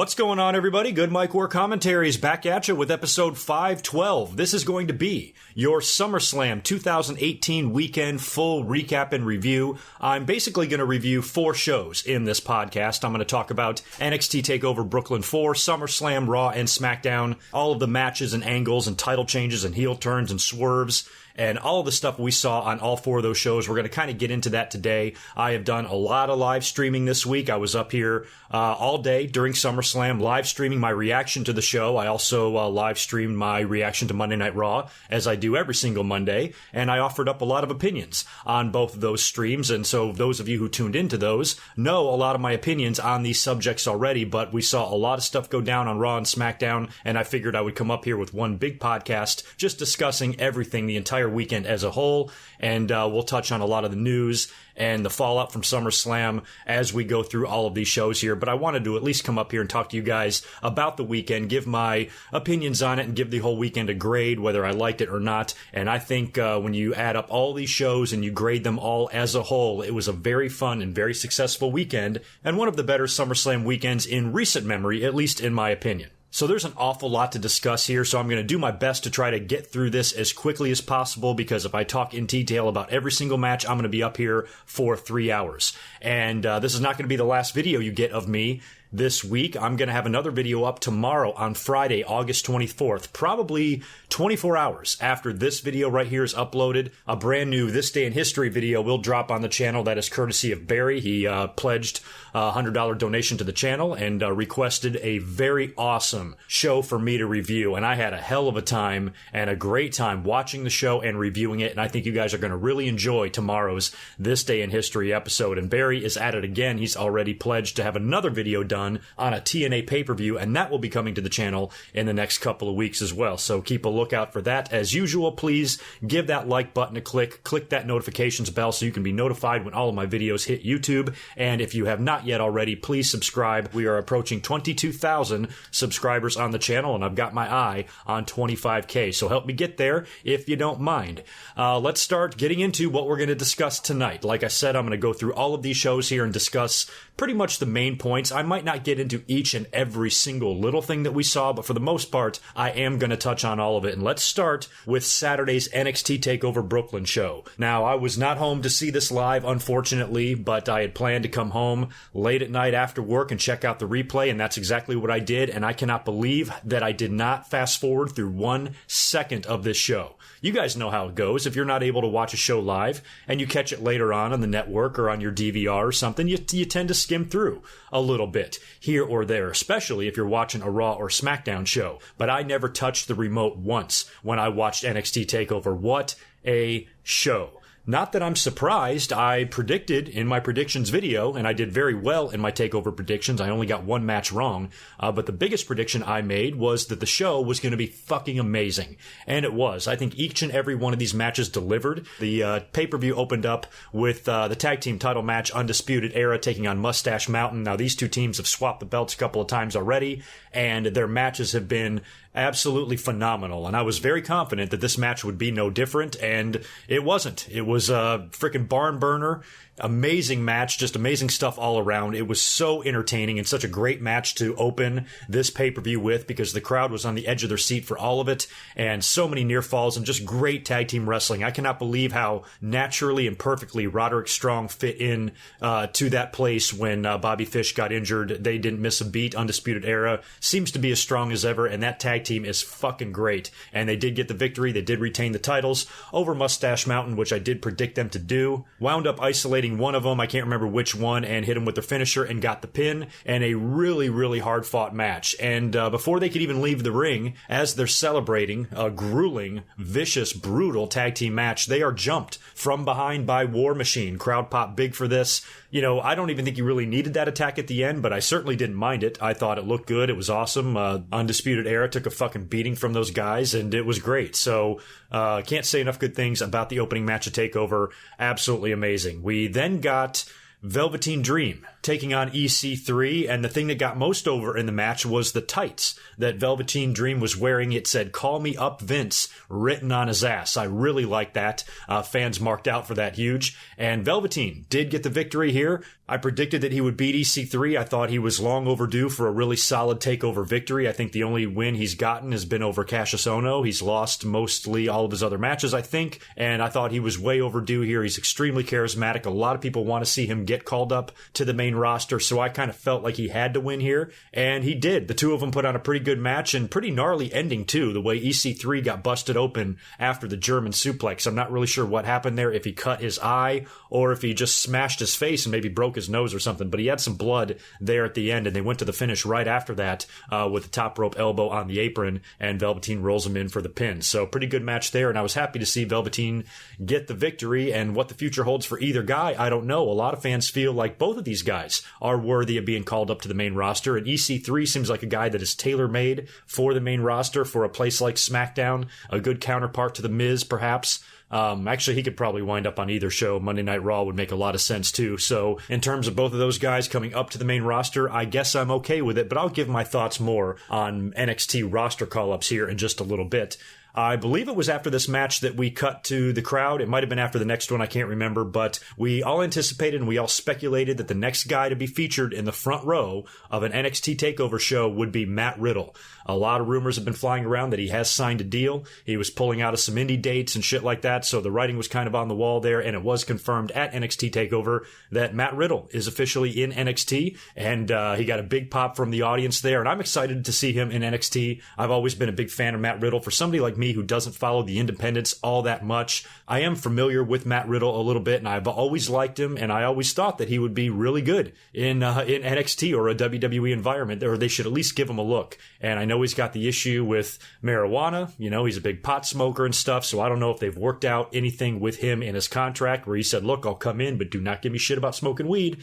What's going on, everybody? GoodMicWork Commentaries back at you with episode 512. This is going to be your SummerSlam 2018 weekend full recap and review. I'm basically going to review 4 shows in this podcast. I'm going to talk about NXT Takeover Brooklyn 4, SummerSlam, Raw, and SmackDown, all of the matches and angles and title changes and heel turns and swerves, and all of the stuff we saw on all 4 of those shows. We're going to kind of get into that today. I have done a lot of live streaming this week. I was up here all day during SummerSlam, live streaming my reaction to the show. I also live streamed my reaction to Monday Night Raw, as I do every single Monday, and I offered up a lot of opinions on both of those streams. And so those of you who tuned into those know a lot of my opinions on these subjects already, but we saw a lot of stuff go down on Raw and SmackDown, and I figured I would come up here with one big podcast just discussing everything, the entire weekend as a whole, and we'll touch on a lot of the news and the fallout from SummerSlam as we go through all of these shows here. But I wanted to at least come up here and talk to you guys about the weekend, give my opinions on it, and give the whole weekend a grade, whether I liked it or not. And I think when you add up all these shows and you grade them all as a whole, it was a very fun and very successful weekend, and one of the better SummerSlam weekends in recent memory, at least in my opinion. So there's an awful lot to discuss here, so I'm going to do my best to try to get through this as quickly as possible, because if I talk in detail about every single match, I'm going to be up here for 3 hours. And this is not going to be the last video you get of me this week. I'm going to have another video up tomorrow on Friday, August 24th, probably 24 hours after this video right here is uploaded. A brand new This Day in History video will drop on the channel. That is courtesy of Barry. He pledged a $100 donation to the channel and requested a very awesome show for me to review. And I had a hell of a time and a great time watching the show and reviewing it. And I think you guys are going to really enjoy tomorrow's This Day in History episode. And Barry is at it again. He's already pledged to have another video done on a TNA pay-per-view, and that will be coming to the channel in the next couple of weeks as well. So keep a lookout for that. As usual, please give that like button a click that notifications bell so you can be notified when all of my videos hit YouTube. And if you have not yet already, please subscribe. We are approaching 22,000 subscribers on the channel, and I've got my eye on 25K. So help me get there if you don't mind. Let's start getting into what we're going to discuss tonight. Like I said, I'm going to go through all of these shows here and discuss pretty much the main points. I might not get into each and every single little thing that we saw, but for the most part, I am going to touch on all of it. And let's start with Saturday's NXT Takeover Brooklyn show. Now, I was not home to see this live, unfortunately, but I had planned to come home late at night after work and check out the replay, and that's exactly what I did, and I cannot believe that I did not fast forward through 1 second of this show. You guys know how it goes. If you're not able to watch a show live and you catch it later on the network or on your DVR or something, you tend to skim through a little bit here or there, especially if you're watching a Raw or SmackDown show. But I never touched the remote once when I watched NXT TakeOver. What a show. Not that I'm surprised. I predicted in my predictions video, and I did very well in my TakeOver predictions. I only got one match wrong. But the biggest prediction I made was that the show was going to be fucking amazing. And it was. I think each and every one of these matches delivered. The pay-per-view opened up with the tag team title match, Undisputed Era taking on Mustache Mountain. Now, these two teams have swapped the belts a couple of times already, and their matches have been absolutely phenomenal. And I was very confident that this match would be no different, and it wasn't. It was a freaking barn burner. Amazing match, just amazing stuff all around. It was so entertaining and such a great match to open this pay-per-view with, because the crowd was on the edge of their seat for all of it, and so many near falls and just great tag team wrestling. I cannot believe how naturally and perfectly Roderick Strong fit in to that place when Bobby Fish got injured. They didn't miss a beat. Undisputed Era seems to be as strong as ever, and that tag team is fucking great. And they did get the victory. They did retain the titles over Mustache Mountain, which I did predict them to do. Wound up isolating one of them, I can't remember which one, and hit him with their finisher and got the pin, and a really, really hard fought match. And before they could even leave the ring, as they're celebrating a grueling, vicious, brutal tag team match, they are jumped from behind by War Machine. Crowd pop big for this. You know, I don't even think you really needed that attack at the end, but I certainly didn't mind it. I thought it looked good. It was awesome. Undisputed Era took a fucking beating from those guys, and it was great. So, can't say enough good things about the opening match of TakeOver. Absolutely amazing. We then got Velveteen Dream taking on EC3, and the thing that got most over in the match was the tights that Velveteen Dream was wearing. It said, "Call me up Vince," written on his ass. I really like that. Fans marked out for that huge. And Velveteen did get the victory here. I predicted that he would beat EC3. I thought he was long overdue for a really solid takeover victory. I think the only win he's gotten has been over Cassius Ohno. He's lost mostly all of his other matches, I think, and I thought he was way overdue here. He's extremely charismatic. A lot of people want to see him get called up to the main roster, so I kind of felt like he had to win here, and he did. The two of them put on a pretty good match and pretty gnarly ending, too, the way EC3 got busted open after the German suplex. I'm not really sure what happened there, if he cut his eye or if he just smashed his face and maybe broke his nose or something, but he had some blood there at the end, and they went to the finish right after that with the top rope elbow on the apron, and Velveteen rolls him in for the pin. So pretty good match there, and I was happy to see Velveteen get the victory. And what the future holds for either guy, I don't know. A lot of fans feel like both of these guys are worthy of being called up to the main roster, and EC3 seems like a guy that is tailor-made for the main roster, for a place like SmackDown, a good counterpart to The Miz, perhaps. Actually, he could probably wind up on either show. Monday Night Raw would make a lot of sense, too. So in terms of both of those guys coming up to the main roster, I guess I'm okay with it, but I'll give my thoughts more on NXT roster call-ups here in just a little bit. I believe it was after this match that we cut to the crowd. It might have been after the next one, I can't remember, but we all anticipated and we all speculated that the next guy to be featured in the front row of an NXT TakeOver show would be Matt Riddle. A lot of rumors have been flying around that he has signed a deal. He was pulling out of some indie dates and shit like that, so the writing was kind of on the wall there, and it was confirmed at NXT TakeOver that Matt Riddle is officially in NXT, and he got a big pop from the audience there, and I'm excited to see him in NXT. I've always been a big fan of Matt Riddle. For somebody like me who doesn't follow the independents all that much, I am familiar with Matt Riddle a little bit, and I've always liked him, and I always thought that he would be really good in NXT or a WWE environment, or they should at least give him a look. And I know he's got the issue with marijuana. You know, he's a big pot smoker and stuff, so I don't know if they've worked out anything with him in his contract where he said, look, I'll come in, but do not give me shit about smoking weed.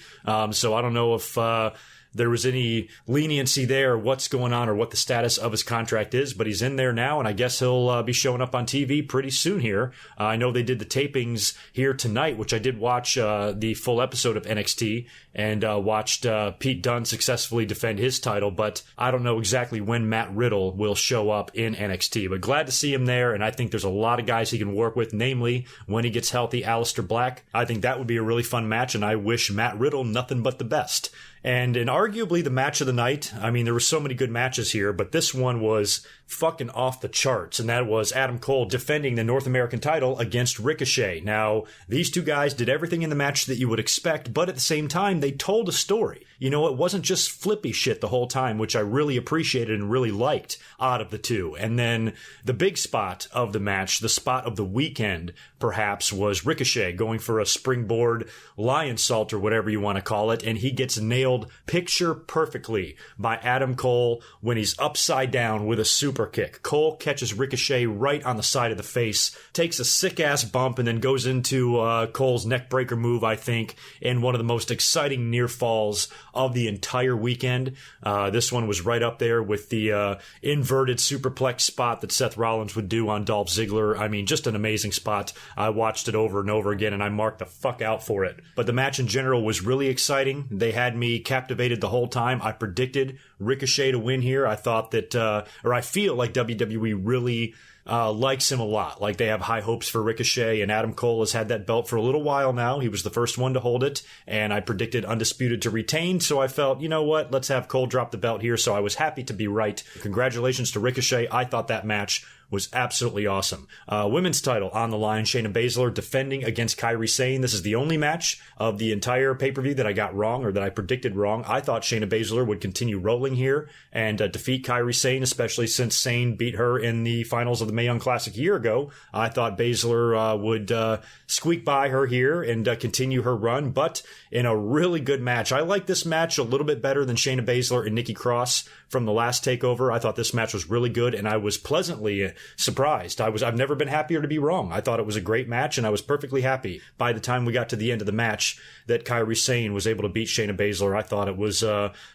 So I don't know if there was any leniency there, or what's going on, or what the status of his contract is, but he's in there now, and I guess he'll be showing up on TV pretty soon here. I know they did the tapings here tonight, which I did watch the full episode of NXT, and watched Pete Dunne successfully defend his title, but I don't know exactly when Matt Riddle will show up in NXT, but glad to see him there, and I think there's a lot of guys he can work with, namely, when he gets healthy, Aleister Black. I think that would be a really fun match, and I wish Matt Riddle nothing but the best. And in arguably the match of the night, I mean, there were so many good matches here, but this one was fucking off the charts, and that was Adam Cole defending the North American title against Ricochet. Now, these two guys did everything in the match that you would expect, but at the same time, they told a story. You know, it wasn't just flippy shit the whole time, which I really appreciated and really liked out of the two. And then the big spot of the match, the spot of the weekend, perhaps, was Ricochet going for a springboard lion salt or whatever you want to call it, and he gets nailed picture perfectly by Adam Cole when he's upside down with a super kick. Cole catches Ricochet right on the side of the face, takes a sick-ass bump, and then goes into Cole's neck-breaker move, I think, in one of the most exciting near falls of the entire weekend. This one was right up there with the inverted superplex spot that Seth Rollins would do on Dolph Ziggler. I mean, just an amazing spot. I watched it over and over again, and I marked the fuck out for it. But the match in general was really exciting. They had me captivated the whole time. I predicted Ricochet to win here. I thought that, or I feel like WWE really likes him a lot. Like, they have high hopes for Ricochet, and Adam Cole has had that belt for a little while now. He was the first one to hold it, and I predicted Undisputed to retain, so I felt, you know what, let's have Cole drop the belt here, so I was happy to be right. Congratulations to Ricochet. I thought that match was absolutely awesome. Women's title on the line, Shayna Baszler defending against Kairi Sane. This is the only match of the entire pay-per-view that I got wrong, or that I predicted wrong. I thought Shayna Baszler would continue rolling here and defeat Kairi Sane, especially since Sane beat her in the finals of the Mae Young Classic a year ago. I thought Baszler would squeak by her here and continue her run, but in a really good match. I like this match a little bit better than Shayna Baszler and Nikki Cross from the last TakeOver. I thought this match was really good, and I was pleasantly surprised. I've never been happier to be wrong. I thought it was a great match, and I was perfectly happy by the time we got to the end of the match that Kairi Sane was able to beat Shayna Baszler. I thought it was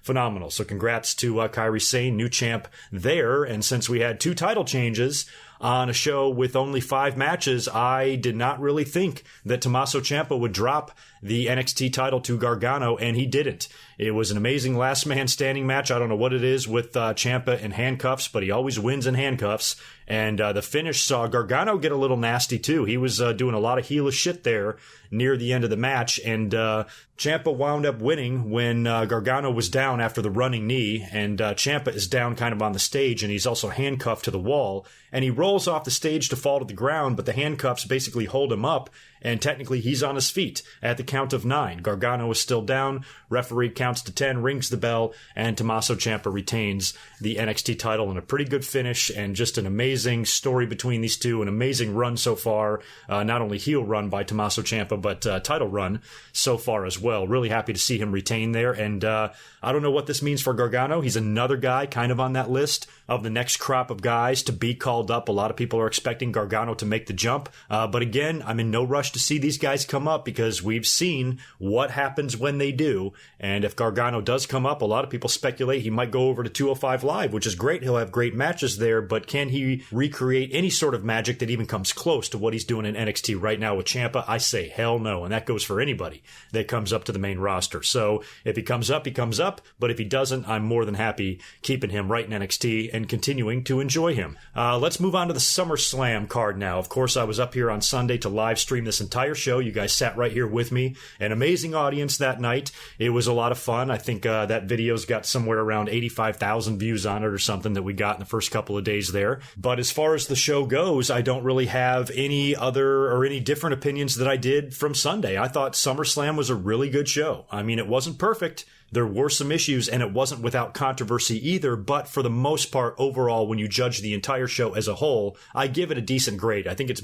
phenomenal. So congrats to Kairi Sane, new champ there. And since we had two title changes on a show with only 5 matches, I did not really think that Tommaso Ciampa would drop the NXT title to Gargano, and he didn't. It was an amazing last man standing match. I don't know what it is with Ciampa in handcuffs, but he always wins in handcuffs. And the finish saw Gargano get a little nasty too. He was doing a lot of heelish shit there near the end of the match, and Ciampa wound up winning when Gargano was down after the running knee, and Ciampa is down kind of on the stage, and he's also handcuffed to the wall, and he rolls off the stage to fall to the ground, but the handcuffs basically hold him up, and technically he's on his feet at the count of 9. Gargano is still down, referee counts to 10, rings the bell, and Tommaso Ciampa retains the NXT title in a pretty good finish, and just an amazing story between these two, an amazing run so far, not only heel run by Tommaso Ciampa, but title run so far as well. Really happy to see him retain there, and I don't know what this means for Gargano. He's another guy kind of on that list of the next crop of guys to be called up. A lot of people are expecting Gargano to make the jump, but again, I'm in no rush to see these guys come up because we've seen what happens when they do, and if Gargano does come up, a lot of people speculate he might go over to 205 Live, which is great. He'll have great matches there, but can he recreate any sort of magic that even comes close to what he's doing in NXT right now with Ciampa? I say hell no, and that goes for anybody that comes up to the main roster. So if he comes up, he comes up, but if he doesn't, I'm more than happy keeping him right in NXT and continuing to enjoy him. Let's move on to the SummerSlam card now. Of course, I was up here on Sunday to live stream this entire show. You guys sat right here with me. An amazing audience that night. It was a lot of fun. I think that video's got somewhere around 85,000 views on it or something that we got in the first couple of days there. But as far as the show goes, I don't really have any other or any different opinions that I did from Sunday. I thought SummerSlam was a really good show. I mean, it wasn't perfect. There were some issues, and it wasn't without controversy either, but for the most part, overall, when you judge the entire show as a whole, I give it a decent grade. I think it's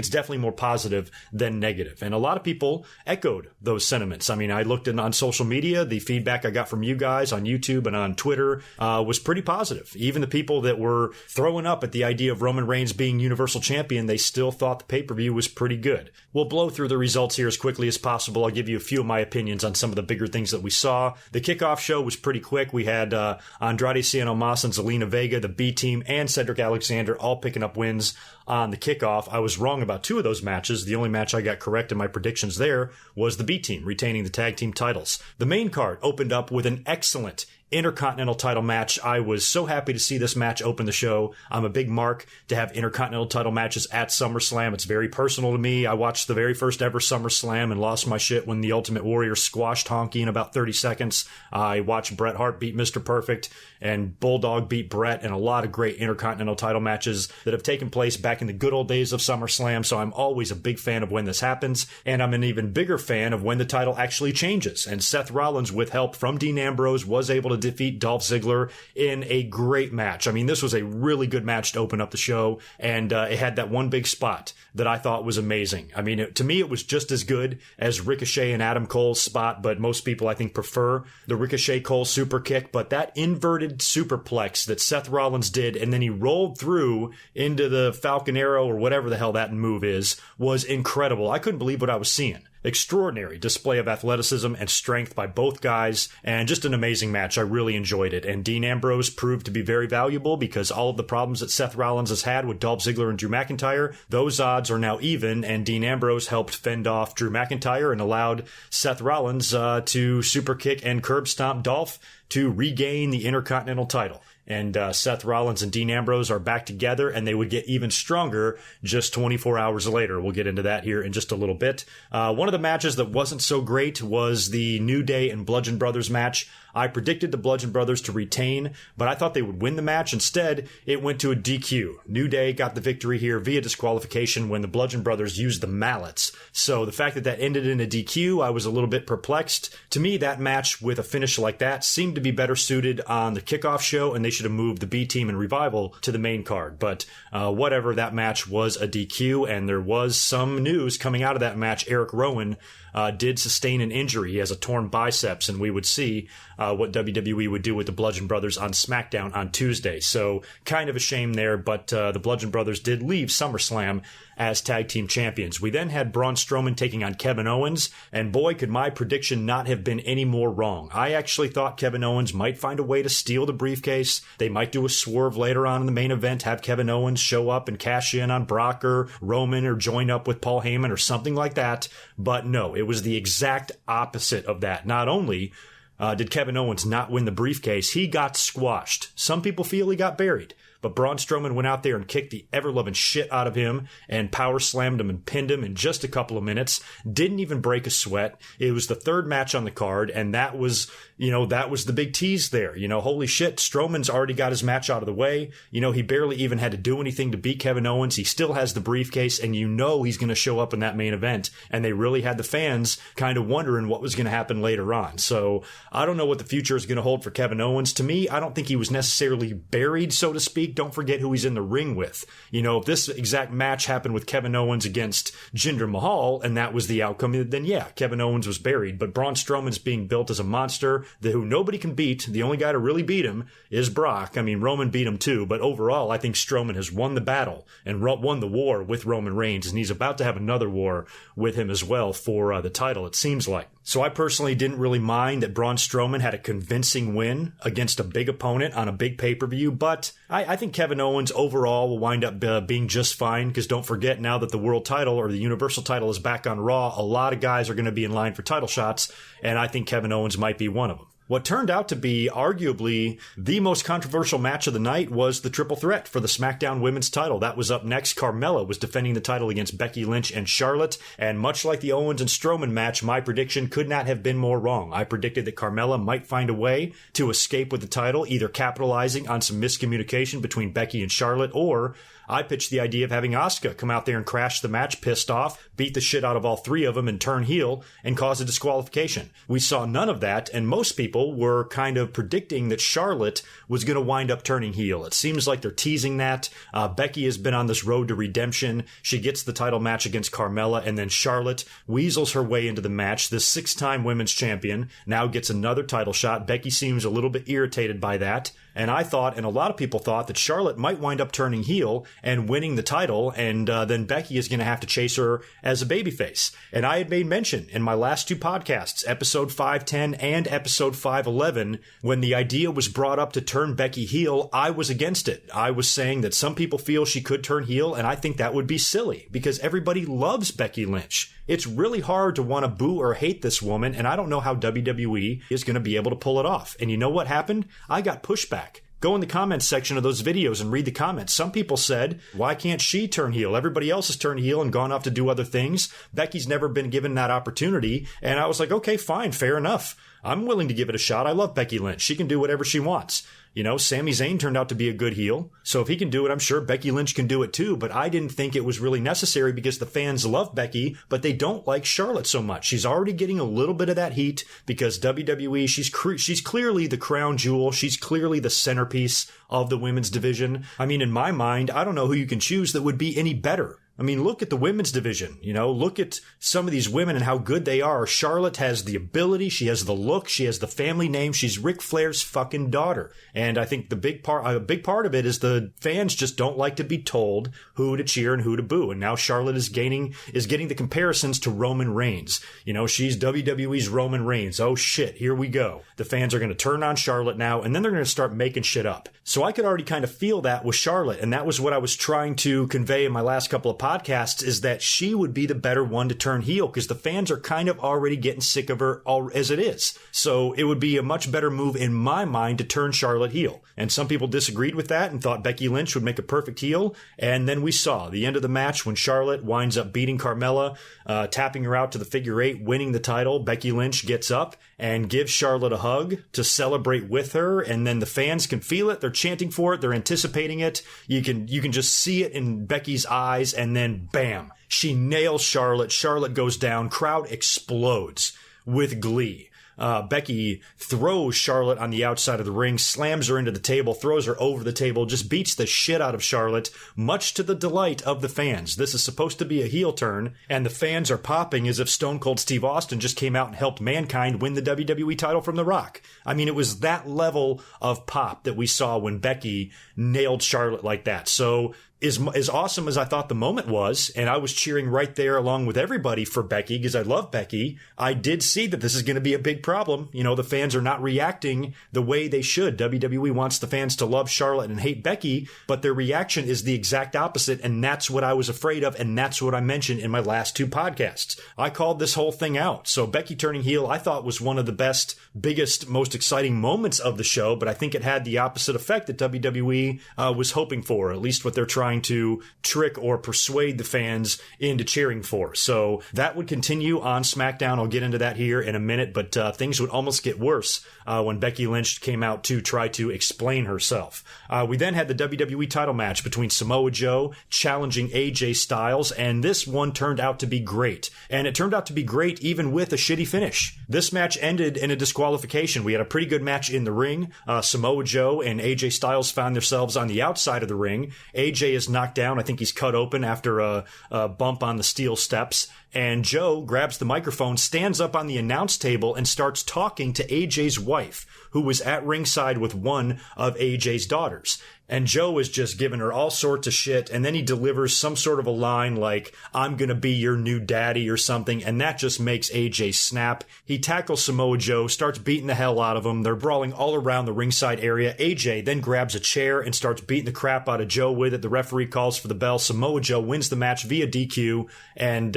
definitely more positive than negative. And a lot of people echoed those sentiments. I mean, I looked on social media, the feedback I got from you guys on YouTube and on Twitter was pretty positive. Even the people that were throwing up at the idea of Roman Reigns being Universal Champion, they still thought the pay-per-view was pretty good. We'll blow through the results here as quickly as possible. I'll give you a few of my opinions on some of the bigger things that we saw. The kickoff show was pretty quick. We had Andrade Cien Almas and Zelina Vega, the B team, and Cedric Alexander all picking up wins on the kickoff. I was wrong about 2 of those matches. The only match I got correct in my predictions there was the B team retaining the tag team titles. The main card opened up with an excellent Intercontinental title match. I was so happy to see this match open the show. I'm a big mark to have Intercontinental title matches at SummerSlam. It's very personal to me. I watched the very first ever SummerSlam and lost my shit when the Ultimate Warrior squashed Honky in about 30 seconds. I watched Bret Hart beat Mr. Perfect and Bulldog beat Bret, and a lot of great Intercontinental title matches that have taken place back in the good old days of SummerSlam. So I'm always a big fan of when this happens, and I'm an even bigger fan of when the title actually changes. And Seth Rollins, with help from Dean Ambrose, was able to defeat Dolph Ziggler in a great match. I mean, this was a really good match to open up the show, and it had that one big spot that I thought was amazing. I mean, to me, it was just as good as Ricochet and Adam Cole's spot, but most people, I think, prefer the Ricochet-Cole super kick. But that inverted superplex that Seth Rollins did, and then he rolled through into the Falcon Arrow or whatever the hell that move is, was incredible. I couldn't believe what I was seeing. Extraordinary display of athleticism and strength by both guys, and just an amazing match. I really enjoyed it. And Dean Ambrose proved to be very valuable because all of the problems that Seth Rollins has had with Dolph Ziggler and Drew McIntyre, those odds are now even, and Dean Ambrose helped fend off Drew McIntyre and allowed Seth Rollins to super kick and curb stomp Dolph to regain the Intercontinental title. And Seth Rollins and Dean Ambrose are back together, and they would get even stronger just 24 hours later. We'll get into that here in just a little bit. One of the matches that wasn't so great was the New Day and Bludgeon Brothers match. I predicted the Bludgeon Brothers to retain, but I thought they would win the match. Instead, it went to a DQ. New Day got the victory here via disqualification when the Bludgeon Brothers used the mallets. So the fact that that ended in a DQ, I was a little bit perplexed. To me, that match with a finish like that seemed to be better suited on the kickoff show, and they should have moved the B Team and Revival to the main card. But whatever, that match was a DQ, and there was some news coming out of that match. Eric Rowan did sustain an injury. He has a torn biceps, and we would see what WWE would do with the Bludgeon Brothers on SmackDown on Tuesday. So kind of a shame there, but the Bludgeon Brothers did leave SummerSlam as tag team champions. We then had Braun Strowman taking on Kevin Owens, and boy, could my prediction not have been any more wrong. I actually thought Kevin Owens might find a way to steal the briefcase. They might do a swerve later on in the main event, have Kevin Owens show up and cash in on Brock or Roman or join up with Paul Heyman or something like that. But no, it was the exact opposite of that. Not only did Kevin Owens not win the briefcase, he got squashed. Some people feel he got buried. But Braun Strowman went out there and kicked the ever-loving shit out of him and power slammed him and pinned him in just a couple of minutes. Didn't even break a sweat. It was the third match on the card, and that was the big tease there. Holy shit, Strowman's already got his match out of the way. He barely even had to do anything to beat Kevin Owens. He still has the briefcase, and he's going to show up in that main event. And they really had the fans kind of wondering what was going to happen later on. So I don't know what the future is going to hold for Kevin Owens. To me, I don't think he was necessarily buried, so to speak. Don't forget who he's in the ring with. If this exact match happened with Kevin Owens against Jinder Mahal and that was the outcome, then yeah, Kevin Owens was buried. But Braun Strowman's being built as a monster who nobody can beat. The only guy to really beat him is Brock. I mean, Roman beat him too, but overall, I think Strowman has won the battle and won the war with Roman Reigns, and he's about to have another war with him as well for the title, it seems like. So I personally didn't really mind that Braun Strowman had a convincing win against a big opponent on a big pay-per-view, but I think Kevin Owens overall will wind up being just fine, because don't forget, now that the world title or the universal title is back on Raw, a lot of guys are going to be in line for title shots, and I think Kevin Owens might be one of them. What turned out to be arguably the most controversial match of the night was the triple threat for the SmackDown women's title. That was up next. Carmella was defending the title against Becky Lynch and Charlotte. And much like the Owens and Strowman match, my prediction could not have been more wrong. I predicted that Carmella might find a way to escape with the title, either capitalizing on some miscommunication between Becky and Charlotte, or I pitched the idea of having Asuka come out there and crash the match pissed off, beat the shit out of all three of them and turn heel and cause a disqualification. We saw none of that, and most people were kind of predicting that Charlotte was going to wind up turning heel. It seems like they're teasing that. Becky has been on this road to redemption. She gets the title match against Carmella, and then Charlotte weasels her way into the match. This 6-time women's champion now gets another title shot. Becky seems a little bit irritated by that. And I thought, and a lot of people thought, that Charlotte might wind up turning heel and winning the title, and then Becky is going to have to chase her as a babyface. And I had made mention in my last two podcasts, episode 510 and episode 511, when the idea was brought up to turn Becky heel, I was against it. I was saying that some people feel she could turn heel, and I think that would be silly, because everybody loves Becky Lynch. It's really hard to want to boo or hate this woman, and I don't know how WWE is going to be able to pull it off. And you know what happened? I got pushback. Go in the comments section of those videos and read the comments. Some people said, why can't she turn heel? Everybody else has turned heel and gone off to do other things. Becky's never been given that opportunity. And I was like, okay, fine, fair enough. I'm willing to give it a shot. I love Becky Lynch. She can do whatever she wants. Sami Zayn turned out to be a good heel. So if he can do it, I'm sure Becky Lynch can do it too. But I didn't think it was really necessary, because the fans love Becky, but they don't like Charlotte so much. She's already getting a little bit of that heat because WWE, she's clearly the crown jewel. She's clearly the centerpiece of the women's division. I mean, in my mind, I don't know who you can choose that would be any better. I mean, look at the women's division, look at some of these women and how good they are. Charlotte has the ability. She has the look. She has the family name. She's Ric Flair's fucking daughter. And I think a big part of it is the fans just don't like to be told who to cheer and who to boo. And now Charlotte is getting the comparisons to Roman Reigns. She's WWE's Roman Reigns. Oh shit, here we go. The fans are going to turn on Charlotte now, and then they're going to start making shit up. So I could already kind of feel that with Charlotte. And that was what I was trying to convey in my last couple of podcasts, is that she would be the better one to turn heel, because the fans are kind of already getting sick of her as it is. So it would be a much better move in my mind to turn Charlotte heel. And some people disagreed with that and thought Becky Lynch would make a perfect heel. And then we saw the end of the match when Charlotte winds up beating Carmella, tapping her out to the figure 8, winning the title. Becky Lynch gets up and gives Charlotte a hug to celebrate with her. And then the fans can feel it. They're chanting for it. They're anticipating it. You can just see it in Becky's eyes. And then bam, she nails Charlotte. Charlotte goes down. Crowd explodes with glee. Becky throws Charlotte on the outside of the ring, slams her into the table, throws her over the table, just beats the shit out of Charlotte, much to the delight of the fans. This is supposed to be a heel turn, and the fans are popping as if Stone Cold Steve Austin just came out and helped Mankind win the WWE title from The Rock. I mean, it was that level of pop that we saw when Becky nailed Charlotte like that. So as awesome as I thought the moment was, and I was cheering right there along with everybody for Becky because I love Becky, I did see that this is going to be a big problem. You know, the fans are not reacting the way they should. WWE wants the fans to love Charlotte and hate Becky, but their reaction is the exact opposite, and that's what I was afraid of, and that's what I mentioned in my last two podcasts. I called this whole thing out. So Becky turning heel, I thought was one of the best, biggest, most exciting moments of the show, but I think it had the opposite effect that WWE was hoping for, at least what they're trying to trick or persuade the fans into cheering for. So that would continue on SmackDown. I'll get into that here in a minute, but things would almost get worse when Becky Lynch came out to try to explain herself. We then had the WWE title match between Samoa Joe challenging AJ Styles, and this one turned out to be great. And it turned out to be great even with a shitty finish. This match ended in a disqualification. We had a pretty good match in the ring. Samoa Joe and AJ Styles found themselves on the outside of the ring. AJ is knocked down. I think he's cut open after a bump on the steel steps. And Joe grabs the microphone, stands up on the announce table, and starts talking to AJ's wife, who was at ringside with one of AJ's daughters. And Joe is just giving her all sorts of shit, and then he delivers some sort of a line like, "I'm gonna be your new daddy," or something, and that just makes AJ snap. He tackles Samoa Joe, starts beating the hell out of him. They're brawling all around the ringside area. AJ then grabs a chair and starts beating the crap out of Joe with it. The referee calls for the bell. Samoa Joe wins the match via DQ, and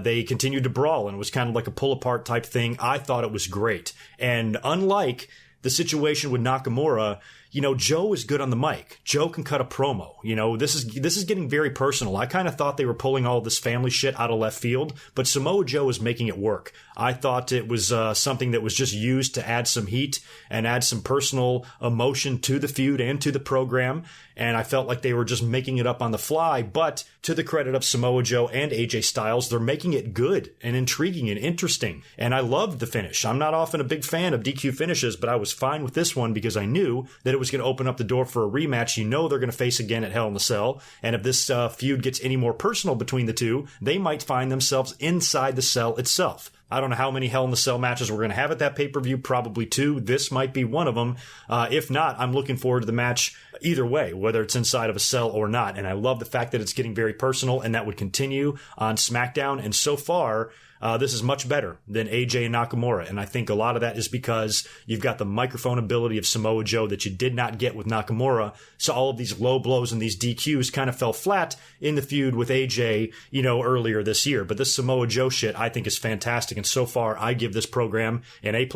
they continued to brawl, and it was kind of like a pull-apart type thing. I thought it was great. And unlike the situation with Nakamura, you know, Joe is good on the mic. Joe can cut a promo. You know, this is getting very personal. I kind of thought they were pulling all this family shit out of left field, but Samoa Joe is making it work. I thought it was something that was just used to add some heat and add some personal emotion to the feud and to the program. And I felt like they were just making it up on the fly. But to the credit of Samoa Joe and AJ Styles, they're making it good and intriguing and interesting. And I loved the finish. I'm not often a big fan of DQ finishes, but I was fine with this one because I knew that it was going to open up the door for a rematch. You know they're going to face again at Hell in a Cell. And if this feud gets any more personal between the two, they might find themselves inside the cell itself. I don't know how many Hell in the Cell matches we're going to have at that pay-per-view, probably two. This might be one of them. If not, I'm looking forward to the match either way, whether it's inside of a cell or not. And I love the fact that it's getting very personal, and that would continue on SmackDown. And so far, this is much better than AJ and Nakamura. And I think a lot of that is because you've got the microphone ability of Samoa Joe that you did not get with Nakamura. So all of these low blows and these DQs kind of fell flat in the feud with AJ, you know, earlier this year. But this Samoa Joe shit I think is fantastic. And so far I give this program an A+.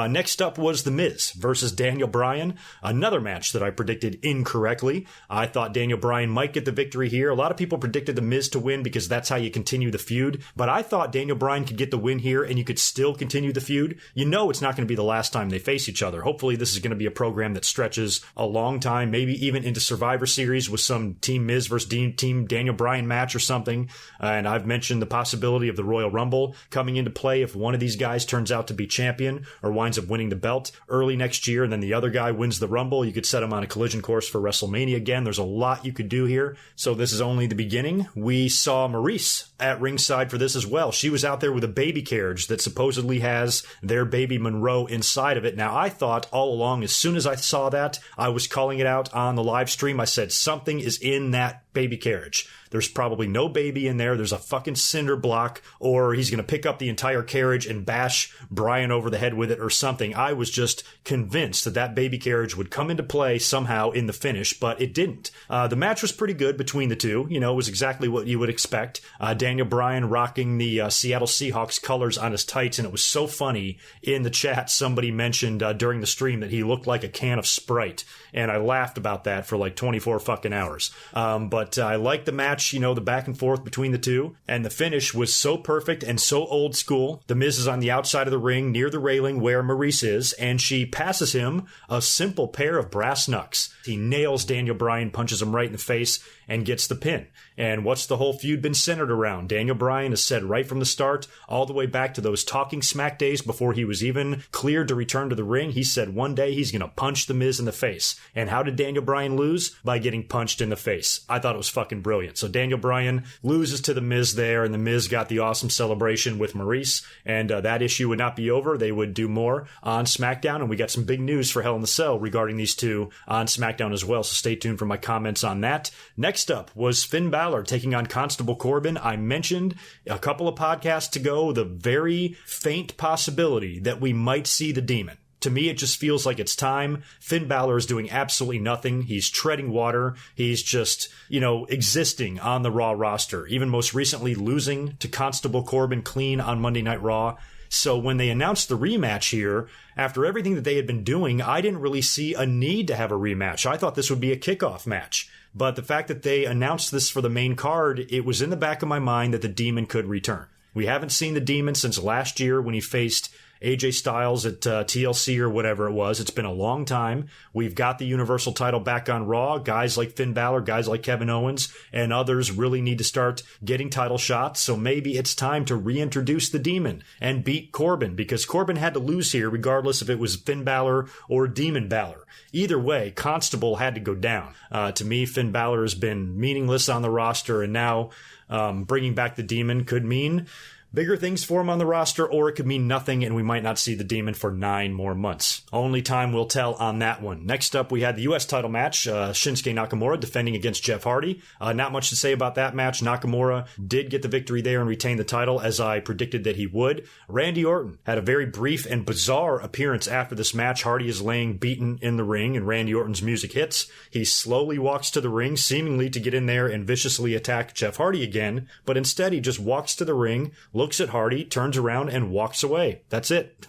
Next up was The Miz versus Daniel Bryan, another match that I predicted incorrectly. I thought Daniel Bryan might get the victory here. A lot of people predicted The Miz to win because that's how you continue the feud, but I thought Daniel Bryan could get the win here and you could still continue the feud. You know it's not going to be the last time they face each other. Hopefully this is going to be a program that stretches a long time, maybe even into Survivor Series with some Team Miz versus Team Daniel Bryan match or something. And I've mentioned the possibility of the Royal Rumble coming into play if one of these guys turns out to be champion or winds up winning the belt early next year, and then the other guy wins the Rumble. You could set him on a collision course for WrestleMania again. There's a lot you could do here. So this is only the beginning. We saw Maurice at ringside for this as well. She was out there with a baby carriage that supposedly has their baby Monroe inside of it. Now, I thought all along, as soon as I saw that, I was calling it out on the live stream. I said, something is in that baby carriage. There's probably no baby in there. There's a fucking cinder block, or he's going to pick up the entire carriage and bash Bryan over the head with it or something. I was just convinced that that baby carriage would come into play somehow in the finish, but it didn't. The match was pretty good between the two. You know, it was exactly what you would expect. Daniel Bryan rocking the Seattle Seahawks colors on his tights, and it was so funny. In the chat, somebody mentioned during the stream that he looked like a can of Sprite, and I laughed about that for like 24 fucking hours. But I liked the match. match, the back and forth between the two. And the finish was so perfect and so old school. The Miz is on the outside of the ring near the railing where Maurice is, and she passes him a simple pair of brass knucks. He nails Daniel Bryan, punches him right in the face, and gets the pin. And what's the whole feud been centered around? Daniel Bryan has said right from the start, all the way back to those Talking Smack days before he was even cleared to return to the ring, he said one day he's going to punch the Miz in the face. And how did Daniel Bryan lose? By getting punched in the face. I thought it was fucking brilliant. So Daniel Bryan loses to the Miz there, and the Miz got the awesome celebration with Maurice, and that issue would not be over. They would do more on SmackDown, and we got some big news for Hell in the Cell regarding these two on SmackDown as well, so stay tuned for my comments on that. Next up was Finn Balor taking on Constable Corbin. I mentioned a couple of podcasts ago the very faint possibility that we might see the Demon. To me, it just feels like it's time. Finn Balor is doing absolutely nothing. He's treading water. He's just, existing on the Raw roster. Even most recently losing to Constable Corbin clean on Monday Night Raw. So when they announced the rematch here, after everything that they had been doing, I didn't really see a need to have a rematch. I thought this would be a kickoff match. But the fact that they announced this for the main card, it was in the back of my mind that the Demon could return. We haven't seen the Demon since last year when he faced AJ Styles at TLC or whatever it was. It's been a long time. We've got the Universal title back on Raw. Guys like Finn Balor, guys like Kevin Owens, and others really need to start getting title shots. So maybe it's time to reintroduce the Demon and beat Corbin, because Corbin had to lose here regardless if it was Finn Balor or Demon Balor. Either way, Constable had to go down. To me, Finn Balor has been meaningless on the roster, and now bringing back the Demon could mean bigger things for him on the roster, or it could mean nothing and we might not see the Demon for 9 more months. Only time will tell on that one. Next up, we had the U.S. title match. Shinsuke Nakamura defending against Jeff Hardy. Not much to say about that match. Nakamura did get the victory there and retain the title, as I predicted that he would. Randy Orton had a very brief and bizarre appearance after this match. Hardy is laying beaten in the ring and Randy Orton's music hits. He slowly walks to the ring, seemingly to get in there and viciously attack Jeff Hardy again, but instead he just walks to the ring, looks at Hardy, turns around, and walks away. That's it.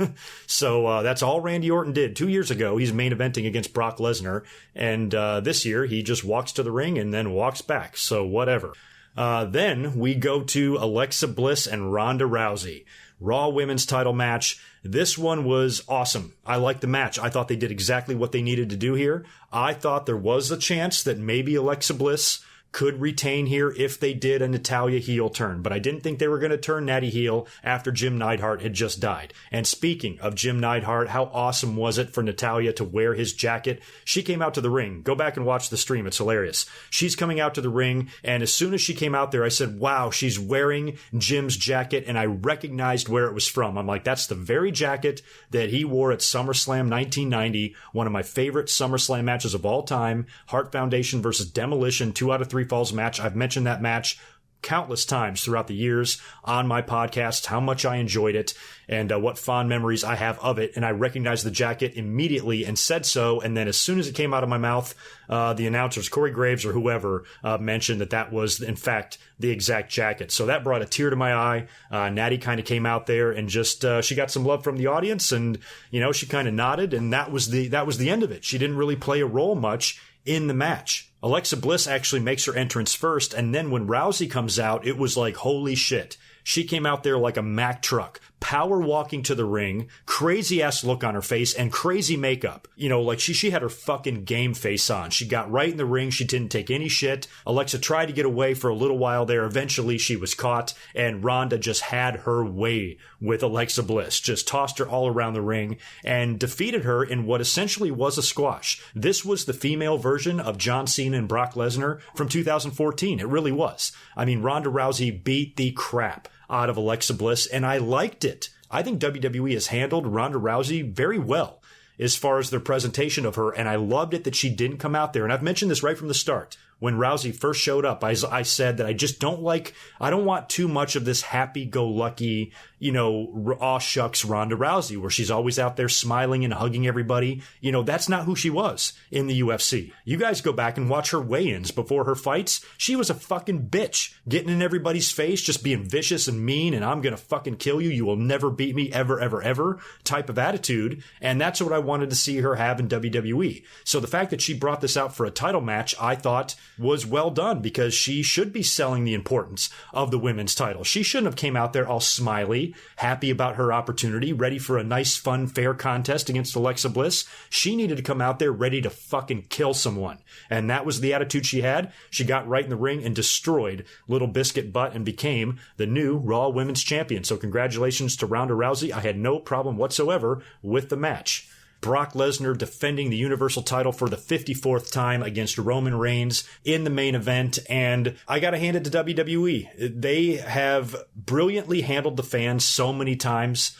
So that's all Randy Orton did. 2 years ago, he's main eventing against Brock Lesnar, and this year, he just walks to the ring and then walks back. So whatever. Then we go to Alexa Bliss and Ronda Rousey. Raw Women's title match. This one was awesome. I liked the match. I thought they did exactly what they needed to do here. I thought there was a chance that maybe Alexa Bliss could retain here if they did a Natalya heel turn, but I didn't think they were going to turn Natty heel after Jim Neidhart had just died. And speaking of Jim Neidhart, how awesome was it for Natalya to wear his jacket? She came out to the ring. Go back and watch the stream. It's hilarious. She's coming out to the ring, and as soon as she came out there, I said, wow, she's wearing Jim's jacket, and I recognized where it was from. I'm like, that's the very jacket that he wore at SummerSlam 1990, one of my favorite SummerSlam matches of all time, Hart Foundation versus Demolition, 2 out of 3 falls match. I've mentioned that match countless times throughout the years on my podcast, how much I enjoyed it and what fond memories I have of it. And I recognized the jacket immediately and said so. And then as soon as it came out of my mouth, the announcers, Corey Graves or whoever, mentioned that was, in fact, the exact jacket. So that brought a tear to my eye. Natty kind of came out there and just, she got some love from the audience and, she kind of nodded, and that was the end of it. She didn't really play a role much in the match. Alexa Bliss actually makes her entrance first, and then when Rousey comes out, it was like, holy shit. She came out there like a Mack truck, power walking to the ring, crazy ass look on her face, and crazy makeup. Like she had her fucking game face on. She got right in the ring. She didn't take any shit. Alexa tried to get away for a little while there. Eventually she was caught, and Ronda just had her way with Alexa Bliss. Just tossed her all around the ring and defeated her in what essentially was a squash. This was the female version of John Cena and Brock Lesnar from 2014. It really was. I mean, Ronda Rousey beat the crap out of Alexa Bliss, and I liked it. I think WWE has handled Ronda Rousey very well as far as their presentation of her, and I loved it that she didn't come out there. And I've mentioned this right from the start. When Rousey first showed up, I said that I just don't want too much of this happy-go-lucky, aw shucks Ronda Rousey, where she's always out there smiling and hugging everybody. That's not who she was in the UFC. You guys go back and watch her weigh-ins before her fights. She was a fucking bitch, getting in everybody's face, just being vicious and mean, and I'm gonna fucking kill you. You will never beat me, ever, ever, ever, type of attitude. And that's what I wanted to see her have in WWE. So the fact that she brought this out for a title match, I thought was well done because she should be selling the importance of the women's title. She shouldn't have came out there all smiley, happy about her opportunity, ready for a nice, fun, fair contest against Alexa Bliss. She needed to come out there ready to fucking kill someone. And that was the attitude she had. She got right in the ring and destroyed Little Biscuit Butt and became the new Raw Women's Champion. So congratulations to Ronda Rousey. I had no problem whatsoever with the match. Brock Lesnar defending the Universal title for the 54th time against Roman Reigns in the main event. And I got to hand it to WWE. They have brilliantly handled the fans so many times.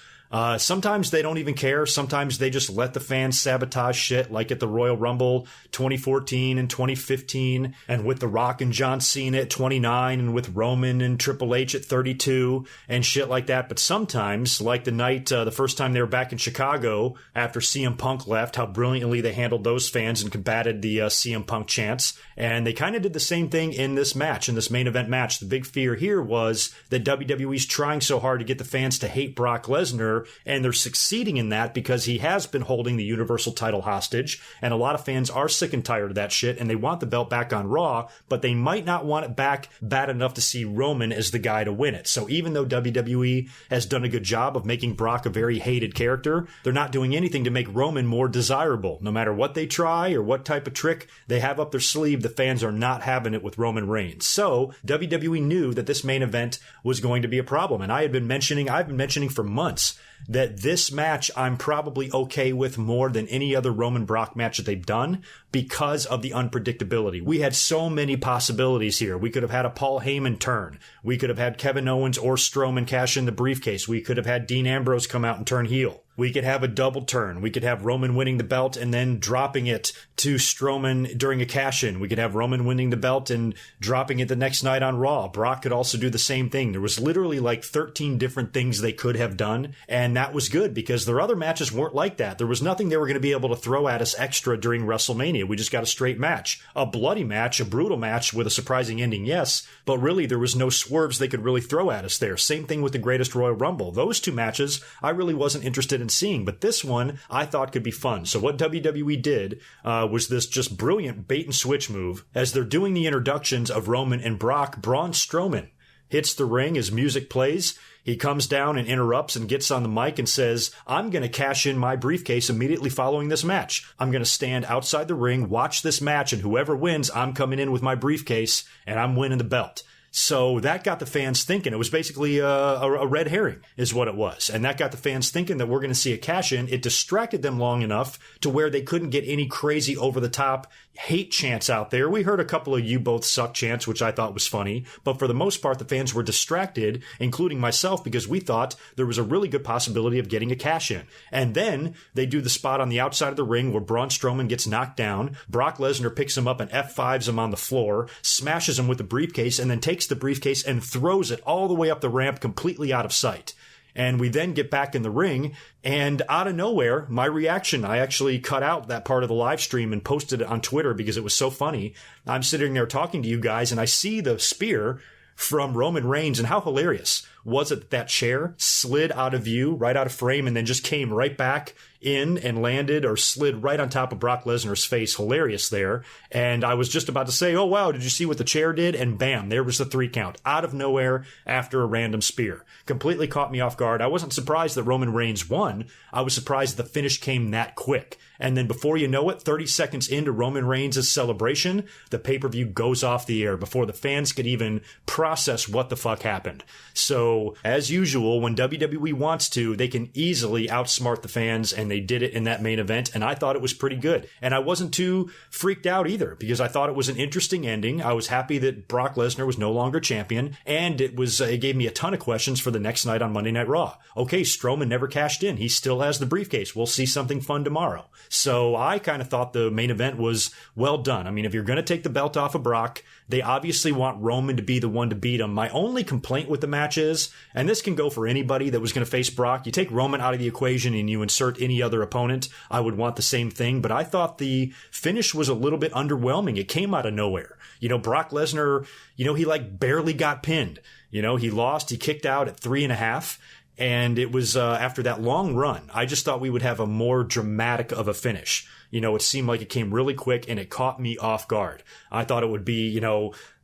Sometimes they don't even care. Sometimes they just let the fans sabotage shit, like at the Royal Rumble 2014 and 2015, and with The Rock and John Cena at 29, and with Roman and Triple H at 32, and shit like that. But sometimes, like the night, the first time they were back in Chicago after CM Punk left, how brilliantly they handled those fans and combated the CM Punk chants. And they kind of did the same thing in this match, in this main event match. The big fear here was that WWE's trying so hard to get the fans to hate Brock Lesnar, and they're succeeding in that because he has been holding the Universal title hostage, and a lot of fans are sick and tired of that shit, and they want the belt back on Raw, but they might not want it back bad enough to see Roman as the guy to win it. So even though WWE has done a good job of making Brock a very hated character, they're not doing anything to make Roman more desirable. No matter what they try or what type of trick they have up their sleeve, the fans are not having it with Roman Reigns. So WWE knew that this main event was going to be a problem, and I've been mentioning for months that this match I'm probably okay with more than any other Roman Brock match that they've done because of the unpredictability. We had so many possibilities here. We could have had a Paul Heyman turn. We could have had Kevin Owens or Strowman cash in the briefcase. We could have had Dean Ambrose come out and turn heel. We could have a double turn. We could have Roman winning the belt and then dropping it to Strowman during a cash-in. We could have Roman winning the belt and dropping it the next night on Raw. Brock could also do the same thing. There was literally like 13 different things they could have done, and that was good because their other matches weren't like that. There was nothing they were going to be able to throw at us extra during WrestleMania. We just got a straight match. A bloody match, a brutal match with a surprising ending, yes, but really there was no swerves they could really throw at us there. Same thing with the Greatest Royal Rumble. Those two matches I really wasn't interested in seeing, but this one I thought could be fun. So what WWE did was this just brilliant bait and switch move. As they're doing the introductions of Roman and Brock, Braun Strowman hits the ring as music plays. He comes down and interrupts and gets on the mic and says, I'm going to cash in my briefcase immediately following this match. I'm going to stand outside the ring, watch this match, and whoever wins, I'm coming in with my briefcase and I'm winning the belt. So that got the fans thinking. It was basically a red herring is what it was. And that got the fans thinking that we're going to see a cash-in. It distracted them long enough to where they couldn't get any crazy over-the-top hate chants out there. We heard a couple of "you both suck" chants, which I thought was funny. But for the most part, the fans were distracted, including myself, because we thought there was a really good possibility of getting a cash-in. And then they do the spot on the outside of the ring where Braun Strowman gets knocked down. Brock Lesnar picks him up and F5s him on the floor, smashes him with the briefcase, and then takes the briefcase and throws it all the way up the ramp completely out of sight. And we then get back in the ring, and out of nowhere, my reaction, I actually cut out that part of the live stream and posted it on Twitter because it was so funny. I'm sitting there talking to you guys, and I see the spear from Roman Reigns, and how hilarious was it that chair slid out of view, right out of frame, and then just came right back in and landed or slid right on top of Brock Lesnar's face. Hilarious there. And I was just about to say, oh, wow, did you see what the chair did? And bam, there was the 3 count out of nowhere after a random spear. Completely caught me off guard. I wasn't surprised that Roman Reigns won. I was surprised the finish came that quick. And then before you know it, 30 seconds into Roman Reigns' celebration, the pay-per-view goes off the air before the fans could even process what the fuck happened. So, as usual, when WWE wants to, they can easily outsmart the fans, and they did it in that main event, and I thought it was pretty good. And I wasn't too freaked out either, because I thought it was an interesting ending. I was happy that Brock Lesnar was no longer champion, and it gave me a ton of questions for the next night on Monday Night Raw. Okay, Strowman never cashed in. He still has the briefcase. We'll see something fun tomorrow. So I kind of thought the main event was well done. I mean, if you're going to take the belt off of Brock, they obviously want Roman to be the one to beat him. My only complaint with the match is, and this can go for anybody that was going to face Brock, you take Roman out of the equation and you insert any other opponent, I would want the same thing. But I thought the finish was a little bit underwhelming. It came out of nowhere. You know, Brock Lesnar, he like barely got pinned. He lost. He kicked out at 3.5. And it was after that long run, I just thought we would have a more dramatic of a finish. it seemed like it came really quick and it caught me off guard. I thought it would be,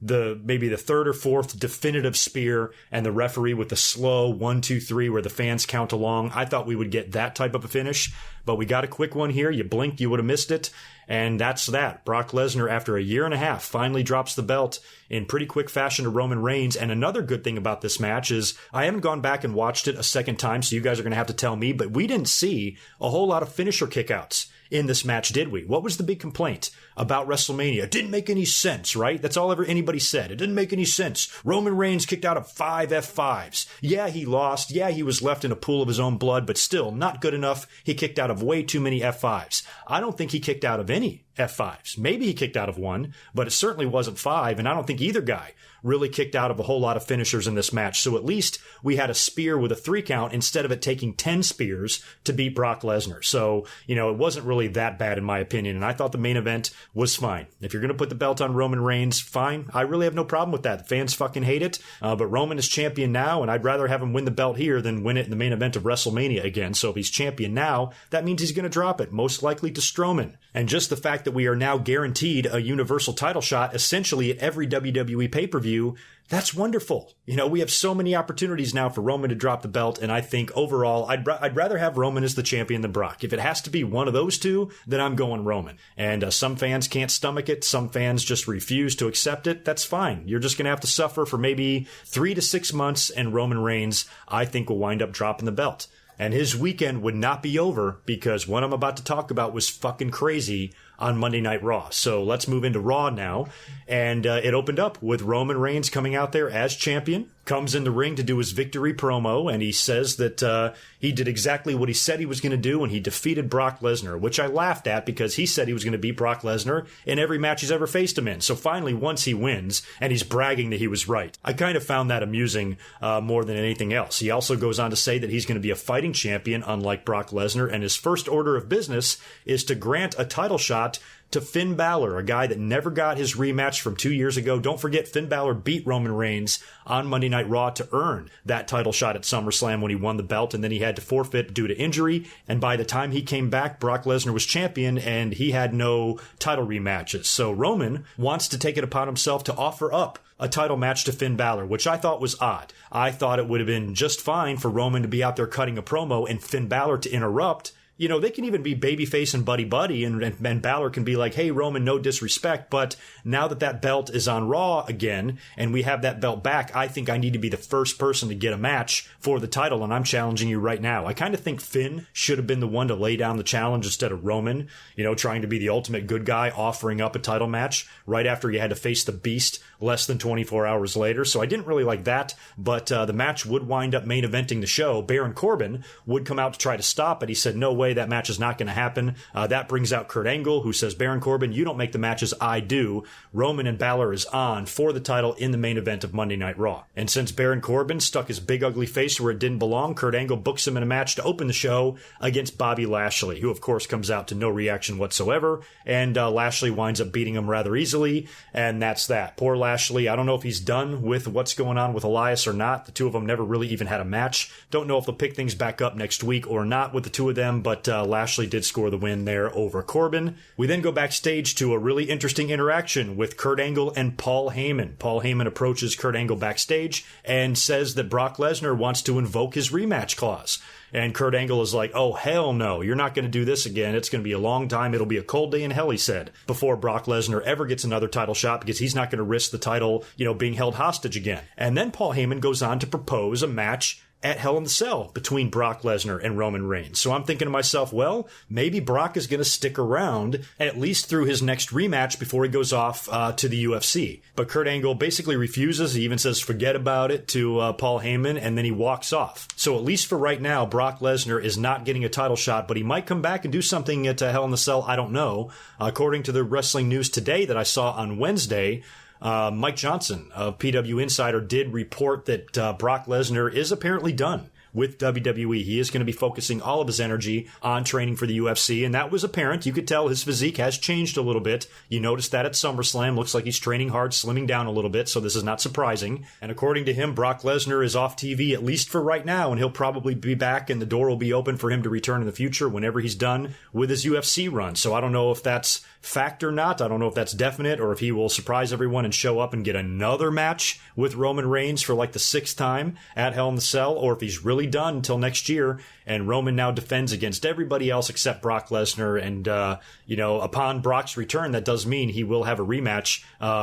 maybe the third or fourth definitive spear and the referee with the slow 1, 2, 3 where the fans count along. I thought we would get that type of a finish, but we got a quick one here. You blinked, you would have missed it. And that's that. Brock Lesnar, after a year and a half, finally drops the belt in pretty quick fashion to Roman Reigns. And another good thing about this match is I haven't gone back and watched it a second time, so you guys are going to have to tell me, but we didn't see a whole lot of finisher kickouts in this match, did we? What was the big complaint about WrestleMania? It didn't make any sense, right? That's all anybody said. It didn't make any sense. Roman Reigns kicked out of 5 F5s. Yeah, he lost. Yeah, he was left in a pool of his own blood, but still not good enough. He kicked out of way too many F5s. I don't think he kicked out of any F5s. Maybe he kicked out of 1, but it certainly wasn't 5, and I don't think either guy really kicked out of a whole lot of finishers in this match. So at least we had a spear with a 3 count instead of it taking 10 spears to beat Brock Lesnar. So, it wasn't really that bad in my opinion, and I thought the main event was fine. If you're going to put the belt on Roman Reigns, fine. I really have no problem with that. The fans fucking hate it, but Roman is champion now, and I'd rather have him win the belt here than win it in the main event of WrestleMania again. So if he's champion now, that means he's going to drop it, most likely to Strowman. And just the fact that we are now guaranteed a universal title shot essentially at every WWE pay-per-view, that's wonderful. We have so many opportunities now for Roman to drop the belt, and I think overall, I'd rather have Roman as the champion than Brock. If it has to be one of those two, then I'm going Roman. And some fans can't stomach it. Some fans just refuse to accept it. That's fine. You're just going to have to suffer for maybe 3 to 6 months, and Roman Reigns, I think, will wind up dropping the belt. And his weekend would not be over because what I'm about to talk about was fucking crazy on Monday Night Raw. So let's move into Raw now. And it opened up with Roman Reigns coming out there as champion, comes in the ring to do his victory promo, and he says that he did exactly what he said he was going to do, and he defeated Brock Lesnar, which I laughed at because he said he was going to beat Brock Lesnar in every match he's ever faced him in. So finally, once he wins, and he's bragging that he was right. I kind of found that amusing more than anything else. He also goes on to say that he's going to be a fighting champion, unlike Brock Lesnar, and his first order of business is to grant a title shot to Finn Balor, a guy that never got his rematch from 2 years ago. Don't forget, Finn Balor beat Roman Reigns on Monday Night Raw to earn that title shot at SummerSlam when he won the belt, and then he had to forfeit due to injury. And by the time he came back, Brock Lesnar was champion, and he had no title rematches. So Roman wants to take it upon himself to offer up a title match to Finn Balor, which I thought was odd. I thought it would have been just fine for Roman to be out there cutting a promo and Finn Balor to interrupt. They can even be babyface and buddy-buddy, and Balor can be like, hey, Roman, no disrespect, but now that belt is on Raw again, and we have that belt back, I think I need to be the first person to get a match for the title, and I'm challenging you right now. I kind of think Finn should have been the one to lay down the challenge instead of Roman, trying to be the ultimate good guy, offering up a title match right after he had to face the Beast less than 24 hours later, so I didn't really like that, but the match would wind up main eventing the show. Baron Corbin would come out to try to stop it. He said, no way, that match is not going to happen. That brings out Kurt Angle, who says, Baron Corbin, you don't make the matches, I do. Roman and Balor is on for the title in the main event of Monday Night Raw. And since Baron Corbin stuck his big ugly face where it didn't belong, Kurt Angle books him in a match to open the show against Bobby Lashley, who of course comes out to no reaction whatsoever, and Lashley winds up beating him rather easily, and that's that. Poor Lashley, I don't know if he's done with what's going on with Elias or not. The two of them never really even had a match. Don't know if they'll pick things back up next week or not with the two of them, but Lashley did score the win there over Corbin. We then go backstage to a really interesting interaction with Kurt Angle and Paul Heyman. Paul Heyman approaches Kurt Angle backstage and says that Brock Lesnar wants to invoke his rematch clause. And Kurt Angle is like, oh, hell no, you're not going to do this again. It's going to be a long time. It'll be a cold day in hell, he said, before Brock Lesnar ever gets another title shot because he's not going to risk the title, being held hostage again. And then Paul Heyman goes on to propose a match at Hell in the Cell between Brock Lesnar and Roman Reigns. So I'm thinking to myself, well, maybe Brock is going to stick around at least through his next rematch before he goes off to the UFC. But Kurt Angle basically refuses. He even says forget about it to Paul Heyman, and then he walks off. So at least for right now, Brock Lesnar is not getting a title shot, but he might come back and do something at Hell in the Cell. I don't know. According to the Wrestling News Today that I saw on Wednesday, Mike Johnson of PW Insider did report that Brock Lesnar is apparently done with WWE. He is going to be focusing all of his energy on training for the UFC, and that was apparent. You could tell his physique has changed a little bit. You noticed that at SummerSlam. Looks like he's training hard, slimming down a little bit, so this is not surprising. And according to him, Brock Lesnar is off TV, at least for right now, and he'll probably be back, and the door will be open for him to return in the future whenever he's done with his UFC run. So I don't know if that's fact or not. I don't know if that's definite, or if he will surprise everyone and show up and get another match with Roman Reigns for like the 6th time at Hell in the Cell, or if he's really done until next year and Roman now defends against everybody else except Brock Lesnar. And, upon Brock's return, that does mean he will have a rematch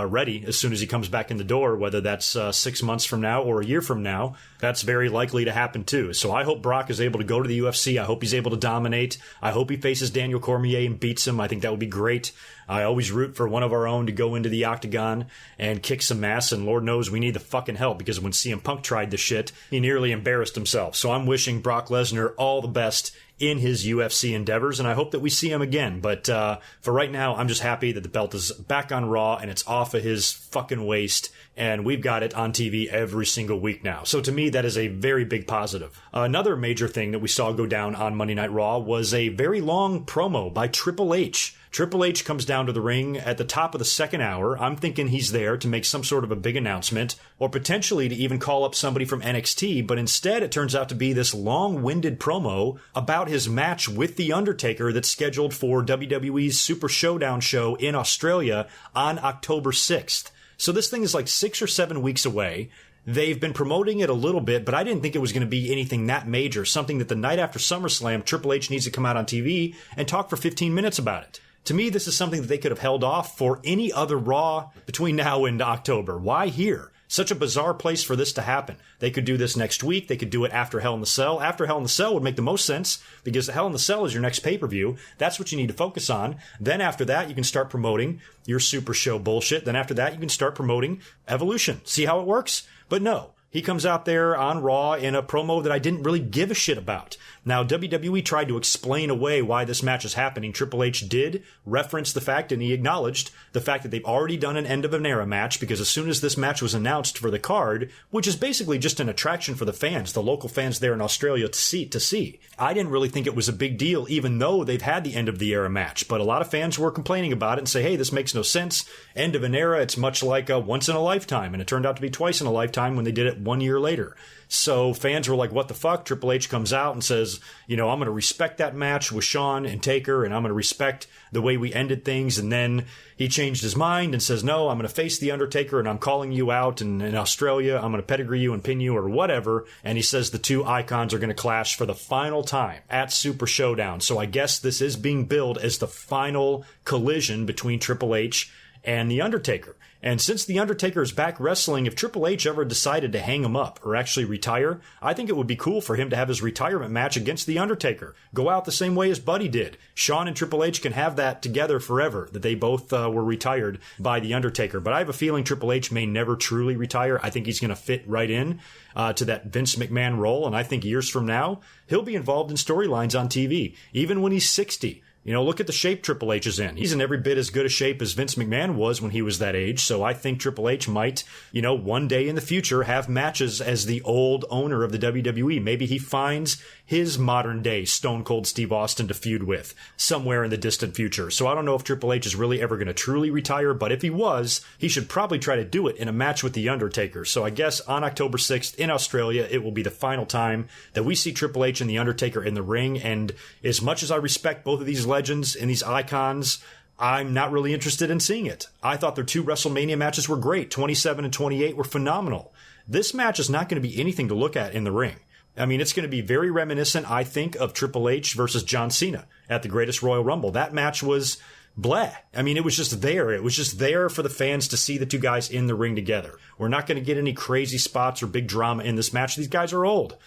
ready as soon as he comes back in the door, whether that's 6 months from now or a year from now. That's very likely to happen too. So I hope Brock is able to go to the UFC. I hope he's able to dominate. I hope he faces Daniel Cormier and beats him. I think that would be great. I always root for one of our own to go into the octagon and kick some ass, and Lord knows we need the fucking help, because when CM Punk tried this shit, he nearly embarrassed himself. So I'm wishing Brock Lesnar all the best in his UFC endeavors, and I hope that we see him again. But for right now, I'm just happy that the belt is back on Raw and it's off of his fucking waist, and we've got it on TV every single week now. So to me, that is a very big positive. Another major thing that we saw go down on Monday Night Raw was a very long promo by Triple H. Triple H comes down to the ring at the top of the second hour. I'm thinking he's there to make some sort of a big announcement, or potentially to even call up somebody from NXT, but instead it turns out to be this long-winded promo about his match with The Undertaker that's scheduled for WWE's Super Showdown show in Australia on October 6th. So this thing is like 6 or 7 weeks away. They've been promoting it a little bit, but I didn't think it was going to be anything that major, something that the night after SummerSlam, Triple H needs to come out on TV and talk for 15 minutes about it. To me, this is something that they could have held off for any other Raw between now and October. Why here? Such a bizarre place for this to happen. They could do this next week. They could do it after Hell in the Cell. After Hell in the Cell would make the most sense, because Hell in the Cell is your next pay-per-view. That's what you need to focus on. Then after that, you can start promoting your Super Show bullshit. Then after that, you can start promoting Evolution. See how it works? But no. He comes out there on Raw in a promo that I didn't really give a shit about. Now, WWE tried to explain away why this match is happening. Triple H did reference the fact, and he acknowledged the fact that they've already done an end of an era match, because as soon as this match was announced for the card, which is basically just an attraction for the fans, the local fans there in Australia to see, I didn't really think it was a big deal, even though they've had the end of the era match. But a lot of fans were complaining about it and say, hey, this makes no sense. End of an era, it's much like a once in a lifetime. And it turned out to be twice in a lifetime when they did it 1 year later. So fans were like, what the fuck? Triple H comes out and says, I'm going to respect that match with Shawn and Taker, and I'm going to respect the way we ended things. And then he changed his mind and says, no, I'm going to face The Undertaker, and I'm calling you out, and in Australia, I'm going to pedigree you and pin you or whatever. And he says the two icons are going to clash for the final time at Super Showdown. So I guess this is being billed as the final collision between Triple H and The Undertaker. And since The Undertaker is back wrestling, if Triple H ever decided to hang him up or actually retire, I think it would be cool for him to have his retirement match against The Undertaker. Go out the same way as Buddy did. Shawn and Triple H can have that together forever, that they both were retired by The Undertaker. But I have a feeling Triple H may never truly retire. I think he's going to fit right in to that Vince McMahon role. And I think years from now, he'll be involved in storylines on TV, even when he's 60. Look at the shape Triple H is in. He's in every bit as good a shape as Vince McMahon was when he was that age. So I think Triple H might, one day in the future have matches as the old owner of the WWE. Maybe he finds his modern day Stone Cold Steve Austin to feud with somewhere in the distant future. So I don't know if Triple H is really ever going to truly retire, but if he was, he should probably try to do it in a match with The Undertaker. So I guess on October 6th in Australia, it will be the final time that we see Triple H and The Undertaker in the ring. And as much as I respect both of these legends and these icons, I'm not really interested in seeing it. I thought their two WrestleMania matches were great. 27 and 28 were phenomenal. This match is not going to be anything to look at in the ring. I mean, it's going to be very reminiscent, I think, of Triple H versus John Cena at the Greatest Royal Rumble. That match was bleh. I mean, it was just there. It was just there for the fans to see the two guys in the ring together. We're not going to get any crazy spots or big drama in this match. These guys are old,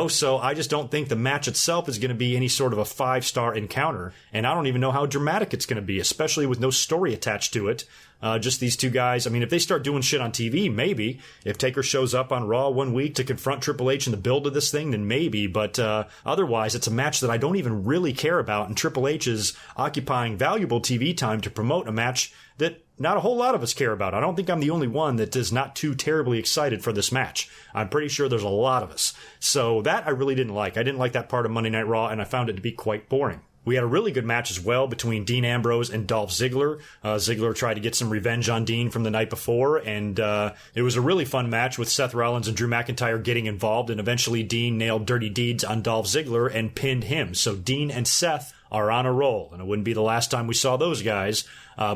so I just don't think the match itself is going to be any sort of a 5-star encounter. And I don't even know how dramatic it's going to be, especially with no story attached to it. Just these two guys. I mean, if they start doing shit on TV, maybe. If Taker shows up on Raw one week to confront Triple H in the build of this thing, then maybe. But otherwise, it's a match that I don't even really care about, and Triple H is occupying valuable TV time to promote a match that not a whole lot of us care about. I don't think I'm the only one that is not too terribly excited for this match. I'm pretty sure there's a lot of us. So that I really didn't like. I didn't like that part of Monday Night Raw, and I found it to be quite boring. We had a really good match as well between Dean Ambrose and Dolph Ziggler. Ziggler tried to get some revenge on Dean from the night before, and it was a really fun match with Seth Rollins and Drew McIntyre getting involved, and eventually Dean nailed Dirty Deeds on Dolph Ziggler and pinned him. So Dean and Seth are on a roll, and it wouldn't be the last time we saw those guys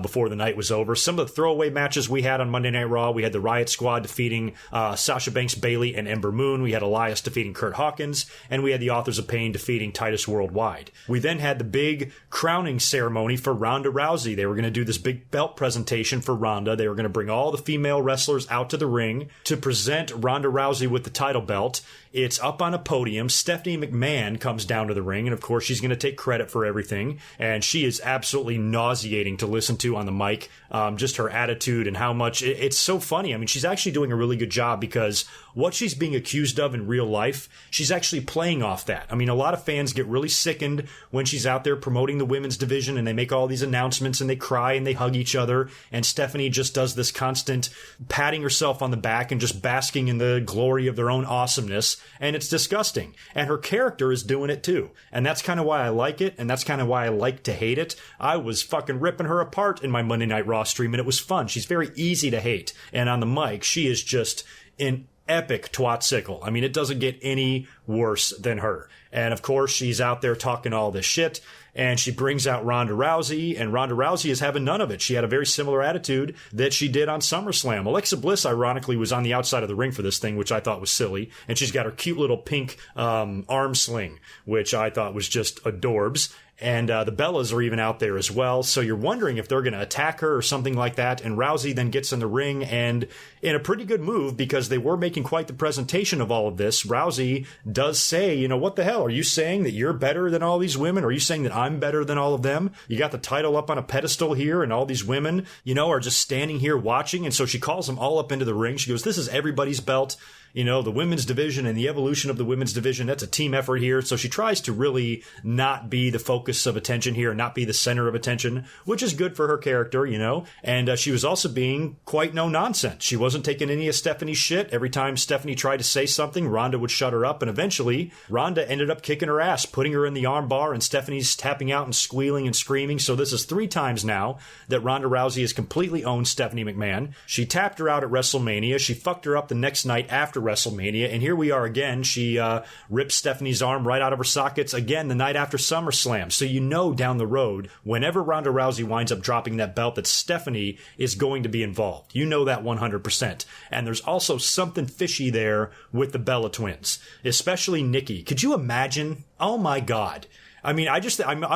before the night was over. Some of the throwaway matches we had on Monday Night Raw, we had the Riot Squad defeating Sasha Banks, Bayley, and Ember Moon. We had Elias defeating Kurt Hawkins, and we had the Authors of Pain defeating Titus Worldwide. We then had the big crowning ceremony for Ronda Rousey. They were going to do this big belt presentation for Ronda. They were going to bring all the female wrestlers out to the ring to present Ronda Rousey with the title belt. It's up on a podium. Stephanie McMahon comes down to the ring, and of course she's going to take credit for everything, and she is absolutely nauseating to listen to on the mic. Just her attitude and how much it's so funny. I mean, she's actually doing a really good job, because what she's being accused of in real life, she's actually playing off that. I mean, a lot of fans get really sickened when she's out there promoting the women's division, and they make all these announcements and they cry and they hug each other, and Stephanie just does this constant patting herself on the back and just basking in the glory of their own awesomeness, and it's disgusting. And her character is doing it too, and that's kind of why I like it, and that's kind of why I like to hate it. I was fucking ripping her apart in my Monday Night Raw stream, and it was fun. She's very easy to hate, and on the mic, she is just an epic twat-sickle. I mean, it doesn't get any worse than her. And of course, she's out there talking all this shit, and she brings out Ronda Rousey, and Ronda Rousey is having none of it. She had a very similar attitude that she did on SummerSlam. Alexa Bliss, ironically, was on the outside of the ring for this thing, which I thought was silly, and she's got her cute little pink arm sling, which I thought was just adorbs. And the Bellas are even out there as well. So you're wondering if they're going to attack her or something like that. And Rousey then gets in the ring, and in a pretty good move, because they were making quite the presentation of all of this, Rousey does say, you know, what the hell? Are you saying that you're better than all these women? Are you saying that I'm better than all of them? You got the title up on a pedestal here, and all these women, you know, are just standing here watching. And so she calls them all up into the ring. She goes, this is everybody's belt. You know, the women's division and the evolution of the women's division, that's a team effort here. So she tries to really not be the focus of attention here, not be the center of attention, which is good for her character, you know. And she was also being quite no nonsense. She wasn't taking any of Stephanie's shit. Every time Stephanie tried to say something, Ronda would shut her up. And eventually, Ronda ended up kicking her ass, putting her in the arm bar, and Stephanie's tapping out and squealing and screaming. So this is 3 times now that Ronda Rousey has completely owned Stephanie McMahon. She tapped her out at WrestleMania. She fucked her up the next night after WrestleMania, and here we are again. She rips Stephanie's arm right out of her sockets again the night after SummerSlam. So you know down the road, whenever Ronda Rousey winds up dropping that belt, that Stephanie is going to be involved. You know that 100%. And there's also something fishy there with the Bella twins, especially Nikki. Could you imagine? Oh my God. I mean, I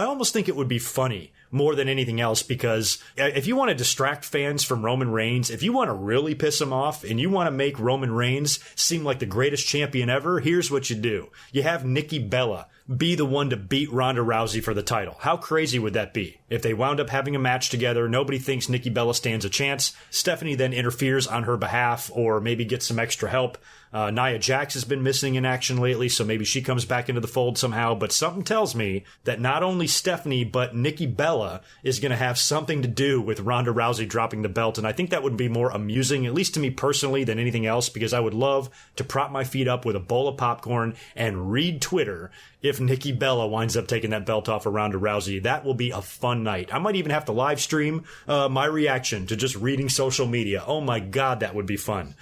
almost think it would be funny more than anything else, because if you want to distract fans from Roman Reigns, if you want to really piss them off and you want to make Roman Reigns seem like the greatest champion ever, here's what you do. You have Nikki Bella be the one to beat Ronda Rousey for the title. How crazy would that be? If they wound up having a match together, nobody thinks Nikki Bella stands a chance. Stephanie then interferes on her behalf, or maybe gets some extra help. Nia Jax has been missing in action lately, so maybe she comes back into the fold somehow. But something tells me that not only Stephanie, but Nikki Bella is going to have something to do with Ronda Rousey dropping the belt. And I think that would be more amusing, at least to me personally, than anything else, because I would love to prop my feet up with a bowl of popcorn and read Twitter if Nikki Bella winds up taking that belt off of Ronda Rousey. That will be a fun night. I might even have to live stream my reaction to just reading social media. Oh my God, that would be fun.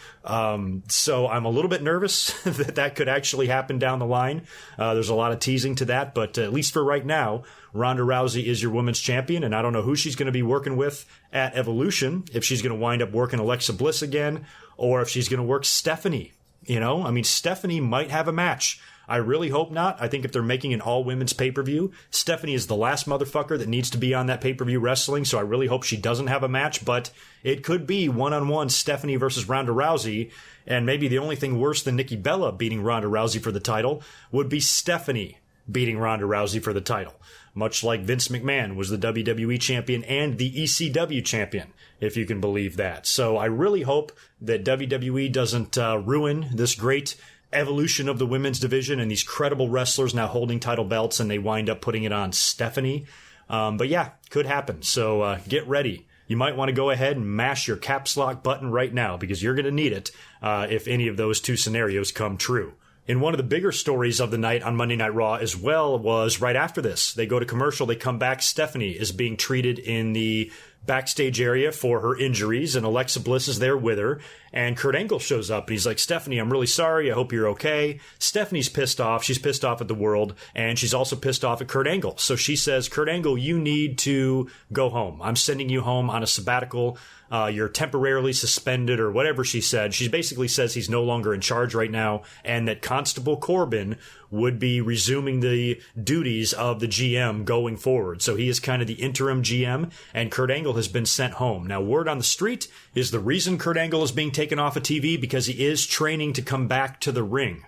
So I'm a little bit nervous that that could actually happen down the line. There's a lot of teasing to that, but at least for right now, Ronda Rousey is your women's champion, and I don't know who she's going to be working with at Evolution, if she's going to wind up working Alexa Bliss again, or if she's going to work Stephanie. You know, I mean, Stephanie might have a match. I really hope not. I think if they're making an all-women's pay-per-view, Stephanie is the last motherfucker that needs to be on that pay-per-view wrestling, so I really hope she doesn't have a match, but it could be one-on-one Stephanie versus Ronda Rousey, and maybe the only thing worse than Nikki Bella beating Ronda Rousey for the title would be Stephanie beating Ronda Rousey for the title. much like Vince McMahon was the WWE champion and the ECW champion, if you can believe that. So I really hope that WWE doesn't ruin this great evolution of the women's division and these credible wrestlers now holding title belts, and they wind up putting it on Stephanie. But yeah, could happen. So get ready. You might want to go ahead and mash your caps lock button right now, because you're going to need it if any of those two scenarios come true. In one of the bigger stories of the night on Monday Night Raw as well was right after this. They go to commercial, they come back. Stephanie is being treated in the backstage area for her injuries, and Alexa Bliss is there with her, and Kurt Angle shows up, and he's like, Stephanie, I'm really sorry, I hope you're okay. Stephanie's pissed off, she's pissed off at the world, and she's also pissed off at Kurt Angle. So she says, Kurt Angle, you need to go home. I'm sending you home on a sabbatical. You're temporarily suspended, or whatever she said. She basically says he's no longer in charge right now, and that Constable Corbin would be resuming the duties of the GM going forward. So he is kind of the interim GM, and Kurt Angle has been sent home. Now, word on the street is the reason Kurt Angle is being taken off of TV because he is training to come back to the ring.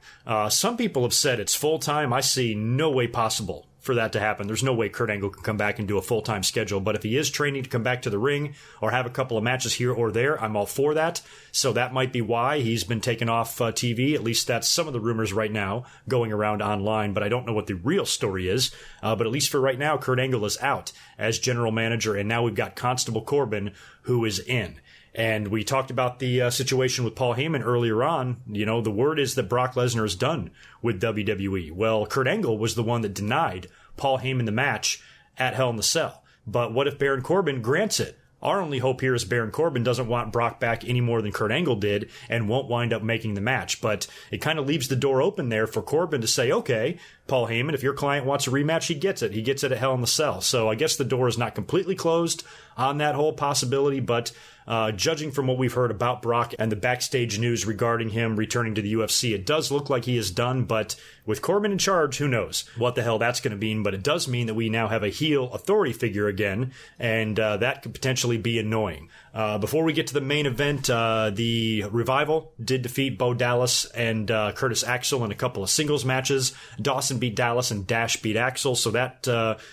Some people have said it's full-time. I see no way possible for that to happen. There's no way Kurt Angle can come back and do a full-time schedule, but if he is training to come back to the ring or have a couple of matches here or there, I'm all for that. So that might be why he's been taken off TV. At least that's some of the rumors right now going around online, but I don't know what the real story is. But at least for right now, Kurt Angle is out as general manager, and now we've got Constable Corbin who is in. And we talked about the situation with Paul Heyman earlier on. You know, the word is that Brock Lesnar is done with WWE. Well, Kurt Angle was the one that denied Paul Heyman the match at Hell in the Cell. But what if Baron Corbin grants it? Our only hope here is Baron Corbin doesn't want Brock back any more than Kurt Angle did and won't wind up making the match. But it kind of leaves the door open there for Corbin to say, okay, Paul Heyman, if your client wants a rematch, he gets it. He gets it at Hell in the Cell. So I guess the door is not completely closed on that whole possibility, but judging from what we've heard about Brock and the backstage news regarding him returning to the UFC, it does look like he is done, but with Corbin in charge, who knows what the hell that's going to mean, but it does mean that we now have a heel authority figure again, and that could potentially be annoying. Before we get to the main event, the Revival did defeat Bo Dallas and Curtis Axel in a couple of singles matches. Dawson beat Dallas and Dash beat Axel, so that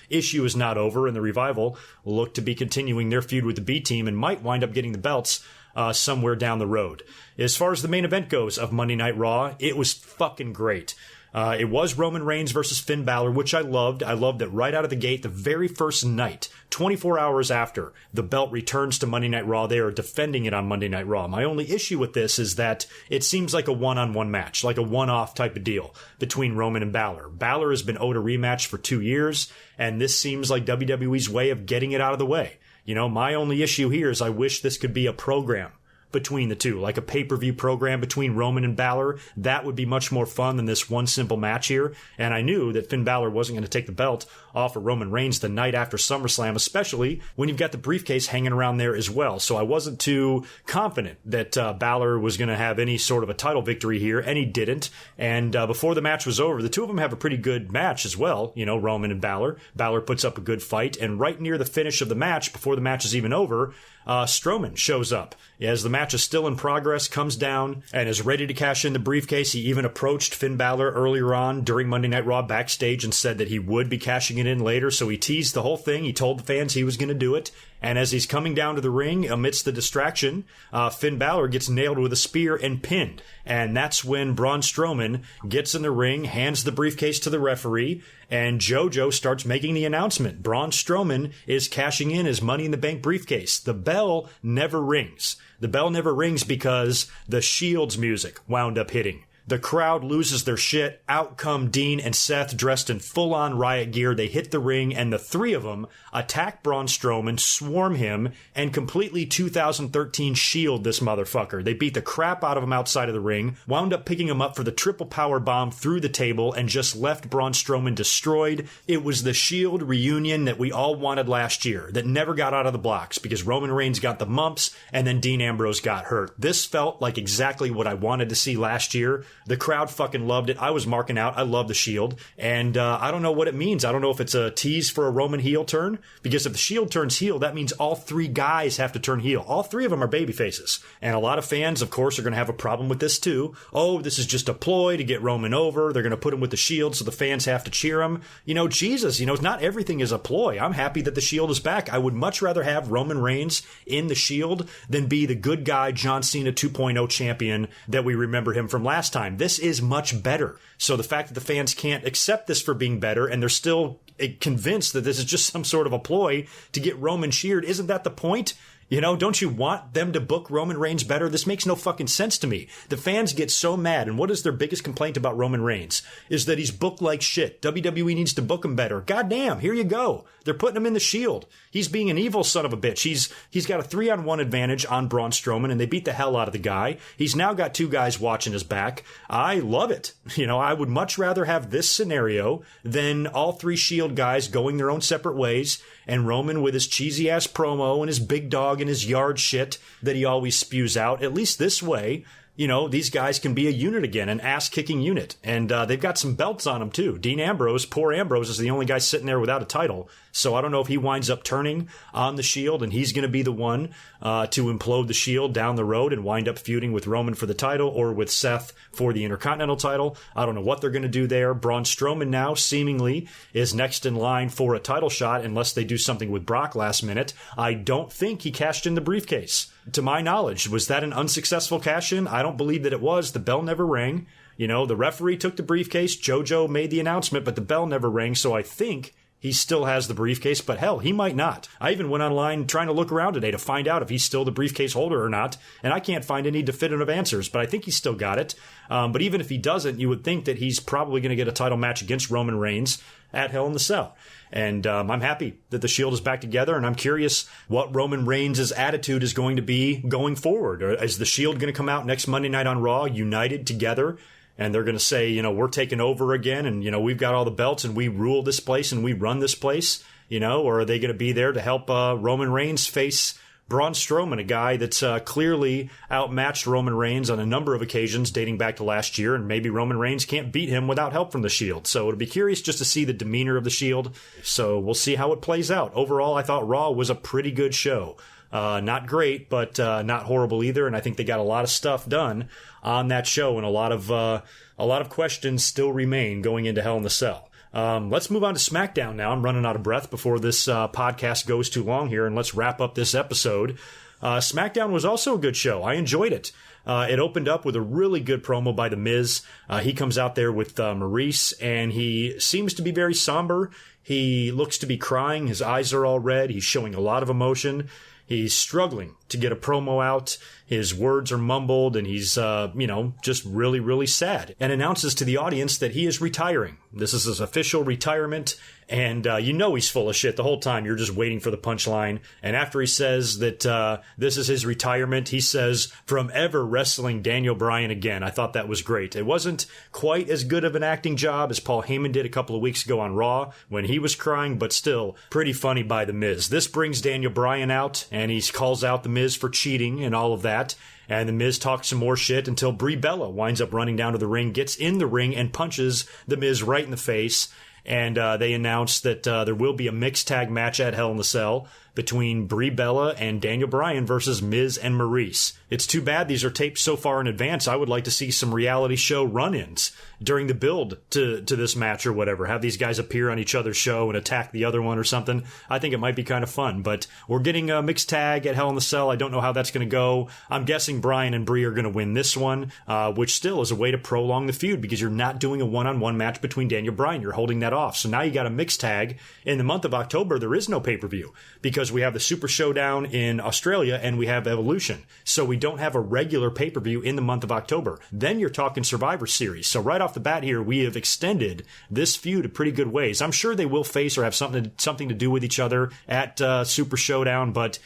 issue is not over, and the Revival look to be continuing their feud with the B team and might wind up getting the belts somewhere down the road. As far as the main event goes of Monday Night Raw, it was fucking great. It was Roman Reigns versus Finn Balor, which I loved. I loved that right out of the gate, the very first night, 24 hours after the belt returns to Monday Night Raw, they are defending it on Monday Night Raw. My only issue with this is that it seems like a one-on-one match, like a one-off type of deal between Roman and Balor. Balor has been owed a rematch for 2 years, and this seems like WWE's way of getting it out of the way. You know, my only issue here is I wish this could be a program between the two, like a pay-per-view program between Roman and Balor. That would be much more fun than this one simple match here. And I knew that Finn Balor wasn't going to take the belt off of Roman Reigns the night after SummerSlam, especially when you've got the briefcase hanging around there as well. So I wasn't too confident that Balor was going to have any sort of a title victory here, and he didn't. And before the match was over, the two of them have a pretty good match as well, you know, Roman and Balor. Balor puts up a good fight, and right near the finish of the match, before the match is even over, Strowman shows up. As the match is still in progress, comes down and is ready to cash in the briefcase. He even approached Finn Balor earlier on during Monday Night Raw backstage and said that he would be cashing it in later. So he teased the whole thing. He told the fans he was going to do it. And as he's coming down to the ring, amidst the distraction, Finn Balor gets nailed with a spear and pinned. And that's when Braun Strowman gets in the ring, hands the briefcase to the referee, and JoJo starts making the announcement. Braun Strowman is cashing in his Money in the Bank briefcase. The bell never rings. The bell never rings because the Shield's music wound up hitting. The crowd loses their shit. Out come Dean and Seth dressed in full-on Riot gear. They hit the ring, and the three of them attack Braun Strowman, swarm him, and completely 2013 Shield this motherfucker. They beat the crap out of him outside of the ring, wound up picking him up for the triple power bomb through the table, and just left Braun Strowman destroyed. It was the Shield reunion that we all wanted last year, that never got out of the blocks because Roman Reigns got the mumps, and then Dean Ambrose got hurt. This felt like exactly what I wanted to see last year. The crowd fucking loved it. I was marking out. I love the Shield. And I don't know what it means. I don't know if it's a tease for a Roman heel turn, because if the Shield turns heel, that means all three guys have to turn heel. All three of them are baby faces. And a lot of fans, of course, are going to have a problem with this too. Oh, this is just a ploy to get Roman over. They're going to put him with the Shield so the fans have to cheer him. Jesus, not everything is a ploy. I'm happy that the Shield is back. I would much rather have Roman Reigns in the Shield than be the good guy John Cena 2.0 champion that we remember him from last time. This is much better. So the fact that the fans can't accept this for being better and they're still convinced that this is just some sort of a ploy to get Roman cheered, isn't that the point? Don't you want them to book Roman Reigns better? This makes no fucking sense to me. The fans get so mad, and what is their biggest complaint about Roman Reigns? Is that he's booked like shit. WWE needs to book him better. Goddamn, here you go. They're putting him in the Shield. He's being an evil son of a bitch. He's got a 3-on-1 advantage on Braun Strowman, and they beat the hell out of the guy. He's now got two guys watching his back. I love it. I would much rather have this scenario than all three Shield guys going their own separate ways, and Roman with his cheesy-ass promo and his big dog and his yard shit that he always spews out. At least this way, these guys can be a unit again, an ass-kicking unit. And they've got some belts on them, too. Dean Ambrose, poor Ambrose, is the only guy sitting there without a title. So I don't know if he winds up turning on the Shield, and he's going to be the one to implode the Shield down the road and wind up feuding with Roman for the title or with Seth for the Intercontinental title. I don't know what they're going to do there. Braun Strowman now seemingly is next in line for a title shot unless they do something with Brock last minute. I don't think he cashed in the briefcase. To my knowledge, was that an unsuccessful cash-in? I don't believe that it was. The bell never rang. The referee took the briefcase. JoJo made the announcement, but the bell never rang, so I think he still has the briefcase, but hell, he might not. I even went online trying to look around today to find out if he's still the briefcase holder or not, and I can't find any definitive answers, but I think he's still got it. But even if he doesn't, you would think that he's probably going to get a title match against Roman Reigns at Hell in the Cell. And I'm happy that the Shield is back together, and I'm curious what Roman Reigns' attitude is going to be going forward. Or is the Shield going to come out next Monday night on Raw, united together, and they're going to say, we're taking over again, and, we've got all the belts, and we rule this place, and we run this place, or are they going to be there to help Roman Reigns face Braun Strowman, a guy that's clearly outmatched Roman Reigns on a number of occasions dating back to last year, and maybe Roman Reigns can't beat him without help from the Shield. So it'll be curious just to see the demeanor of the Shield. So we'll see how it plays out. Overall, I thought Raw was a pretty good show. Not great, but not horrible either. And I think they got a lot of stuff done on that show, and a lot of questions still remain going into Hell in the Cell. Let's move on to SmackDown now. I'm running out of breath before this podcast goes too long here, and let's wrap up this episode. SmackDown was also a good show. I enjoyed it. It opened up with a really good promo by The Miz. He comes out there with Maurice, and he seems to be very somber. He looks to be crying. His eyes are all red. He's showing a lot of emotion. He's struggling to get a promo out. His words are mumbled, and he's, just really, really sad, and announces to the audience that he is retiring. This is his official retirement, and he's full of shit the whole time. You're just waiting for the punchline. And after he says that this is his retirement, he says, "From ever wrestling Daniel Bryan again." I thought that was great. It wasn't quite as good of an acting job as Paul Heyman did a couple of weeks ago on Raw when he was crying, but still pretty funny by The Miz. This brings Daniel Bryan out, and he calls out The Miz for cheating and all of that. And The Miz talks some more shit until Brie Bella winds up running down to the ring, gets in the ring, and punches The Miz right in the face. And they announce that there will be a mixed tag match at Hell in the Cell between Brie Bella and Daniel Bryan versus Miz and Maurice. It's too bad these are taped so far in advance. I would like to see some reality show run-ins during the build to this match or whatever. Have these guys appear on each other's show and attack the other one or something. I think it might be kind of fun. But we're getting a mixed tag at Hell in the Cell. I don't know how that's going to go. I'm guessing Bryan and Brie are going to win this one, which still is a way to prolong the feud because you're not doing a one-on-one match between Daniel Bryan. You're holding that off. So now you got a mixed tag. In the month of October, there is no pay-per-view because we have the Super Showdown in Australia and we have Evolution. So we don't have a regular pay-per-view in the month of October. Then you're talking Survivor Series. So right off the bat here, we have extended this feud in pretty good ways. I'm sure they will face or have something to do with each other at Super Showdown, but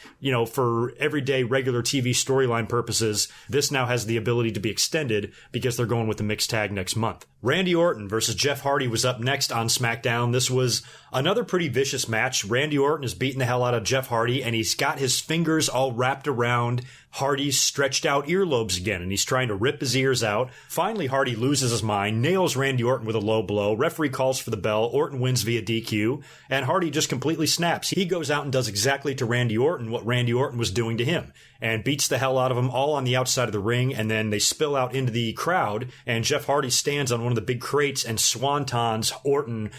for everyday regular TV storyline purposes, this now has the ability to be extended because they're going with the mixed tag next month. Randy Orton versus Jeff Hardy was up next on SmackDown. This was another pretty vicious match. Randy Orton is beating the hell out of Jeff Hardy, and he's got his fingers all wrapped around Hardy's stretched out earlobes again, and he's trying to rip his ears out. Finally, Hardy loses his mind, nails Randy Orton with a low blow. Referee calls for the bell. Orton wins via DQ, and Hardy just completely snaps. He goes out and does exactly to Randy Orton what Randy Orton was doing to him, and beats the hell out of him all on the outside of the ring, and then they spill out into the crowd, and Jeff Hardy stands on one of the big crates and swantons Orton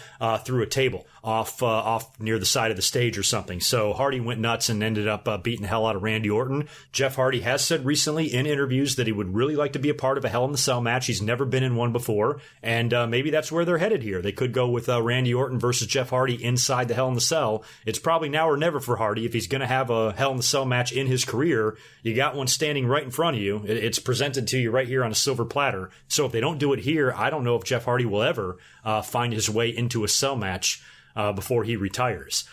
through a table off near the side of the stage or something. So Hardy went nuts and ended up beating the hell out of Randy Orton. Jeff Hardy has said recently in interviews that he would really like to be a part of a Hell in the Cell match. He's never been in one before, and maybe that's where they're headed here. They could go with Randy Orton versus Jeff Hardy inside the Hell in the Cell. It's probably now or never for Hardy. If he's going to have a Hell in the Cell match in his career, you got one standing right in front of you. It's presented to you right here on a silver platter. So if they don't do it here, I don't know if Jeff Hardy will ever find his way into a cell match before he retires.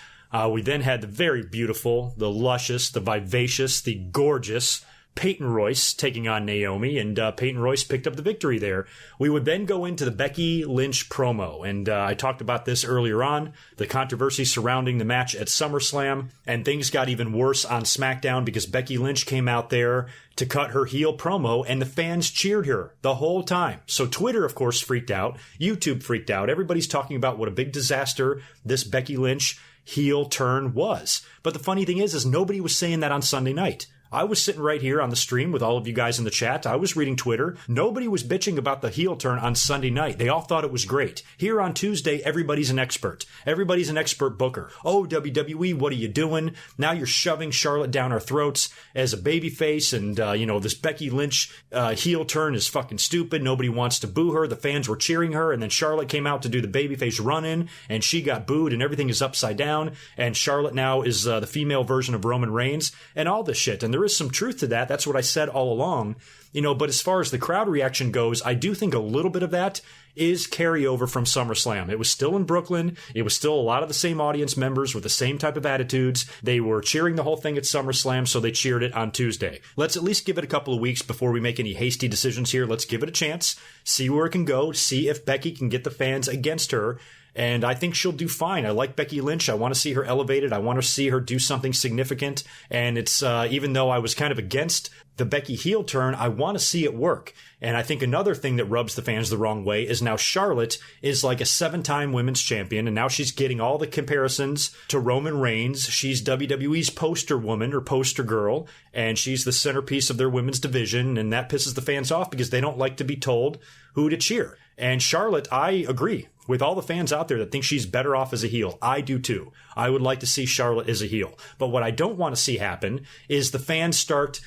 We then had the very beautiful, the luscious, the vivacious, the gorgeous Peyton Royce taking on Naomi, and Peyton Royce picked up the victory there. We would then go into the Becky Lynch promo, and I talked about this earlier on, the controversy surrounding the match at SummerSlam, and things got even worse on SmackDown because Becky Lynch came out there to cut her heel promo, and the fans cheered her the whole time. So Twitter, of course, freaked out. YouTube freaked out. Everybody's talking about what a big disaster this Becky Lynch heel turn was. But the funny thing is nobody was saying that on Sunday night. I was sitting right here on the stream with all of you guys in the chat. I was reading Twitter. Nobody was bitching about the heel turn on Sunday night. They all thought it was great. Here on Tuesday, everybody's an expert. Everybody's an expert booker. Oh, WWE, what are you doing? Now you're shoving Charlotte down our throats as a babyface, and, this Becky Lynch heel turn is fucking stupid. Nobody wants to boo her. The fans were cheering her, and then Charlotte came out to do the babyface run-in, and she got booed, and everything is upside down, and Charlotte now is the female version of Roman Reigns, and all this shit. And there is some truth to that. That's what I said all along. But as far as the crowd reaction goes, I do think a little bit of that is carryover from SummerSlam. It was still in Brooklyn. It was still a lot of the same audience members with the same type of attitudes. They were cheering the whole thing at SummerSlam, so they cheered it on Tuesday. Let's at least give it a couple of weeks before we make any hasty decisions here. Let's give it a chance, see where it can go, see if Becky can get the fans against her. And I think she'll do fine. I like Becky Lynch. I want to see her elevated. I want to see her do something significant. And it's, even though I was kind of against the Becky heel turn, I want to see it work. And I think another thing that rubs the fans the wrong way is now Charlotte is like a 7-time women's champion, and now she's getting all the comparisons to Roman Reigns. She's WWE's poster woman or poster girl, and she's the centerpiece of their women's division, and that pisses the fans off because they don't like to be told who to cheer. And Charlotte, I agree with all the fans out there that think she's better off as a heel. I do too. I would like to see Charlotte as a heel. But what I don't want to see happen is the fans start,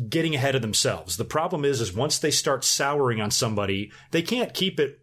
getting ahead of themselves. The problem is once they start souring on somebody, they can't keep it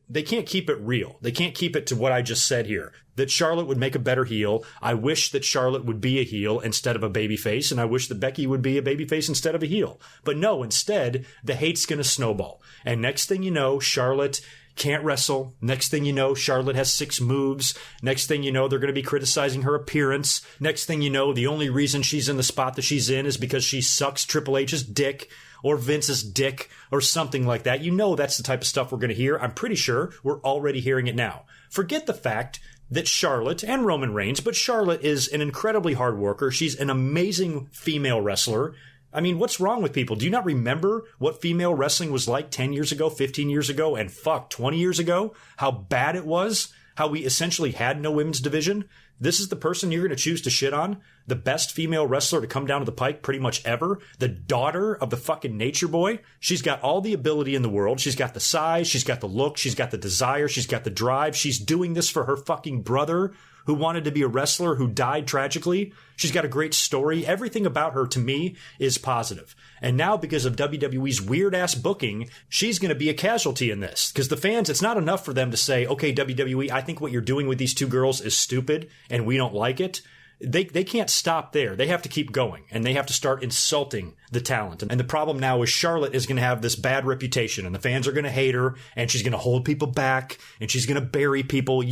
real. They can't keep it to what I just said here. That Charlotte would make a better heel. I wish that Charlotte would be a heel instead of a babyface, and I wish that Becky would be a babyface instead of a heel. But no, instead, the hate's gonna snowball. And next thing you know, Charlotte can't wrestle. Next thing you know, Charlotte has 6 moves. Next thing you know, they're going to be criticizing her appearance. Next thing you know, the only reason she's in the spot that she's in is because she sucks Triple H's dick or Vince's dick or something like that. That's the type of stuff we're going to hear. I'm pretty sure we're already hearing it now. Forget the fact that Charlotte and Roman Reigns, but Charlotte is an incredibly hard worker. She's an amazing female wrestler. I mean, what's wrong with people? Do you not remember what female wrestling was like 10 years ago, 15 years ago, and 20 years ago? How bad it was? How we essentially had no women's division? This is the person you're going to choose to shit on? The best female wrestler to come down to the pike pretty much ever? The daughter of the fucking Nature Boy? She's got all the ability in the world. She's got the size. She's got the look. She's got the desire. She's got the drive. She's doing this for her fucking brother who wanted to be a wrestler who died tragically. She's got a great story. Everything about her, to me, is positive. And now, because of WWE's weird-ass booking, she's going to be a casualty in this. Because the fans, it's not enough for them to say, okay, WWE, I think what you're doing with these 2 girls is stupid, and we don't like it. They can't stop there. They have to keep going, and they have to start insulting the talent. And the problem now is Charlotte is going to have this bad reputation, and the fans are going to hate her, and she's going to hold people back, and she's going to bury people.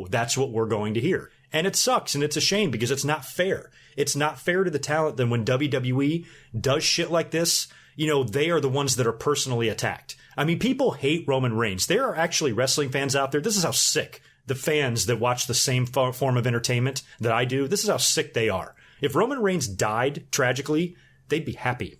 That's what we're going to hear. And it sucks, and it's a shame because it's not fair. It's not fair to the talent that when WWE does shit like this, they are the ones that are personally attacked. I mean, people hate Roman Reigns. There are actually wrestling fans out there. This is how sick the fans that watch the same form of entertainment that I do, this is how sick they are. If Roman Reigns died tragically, they'd be happy.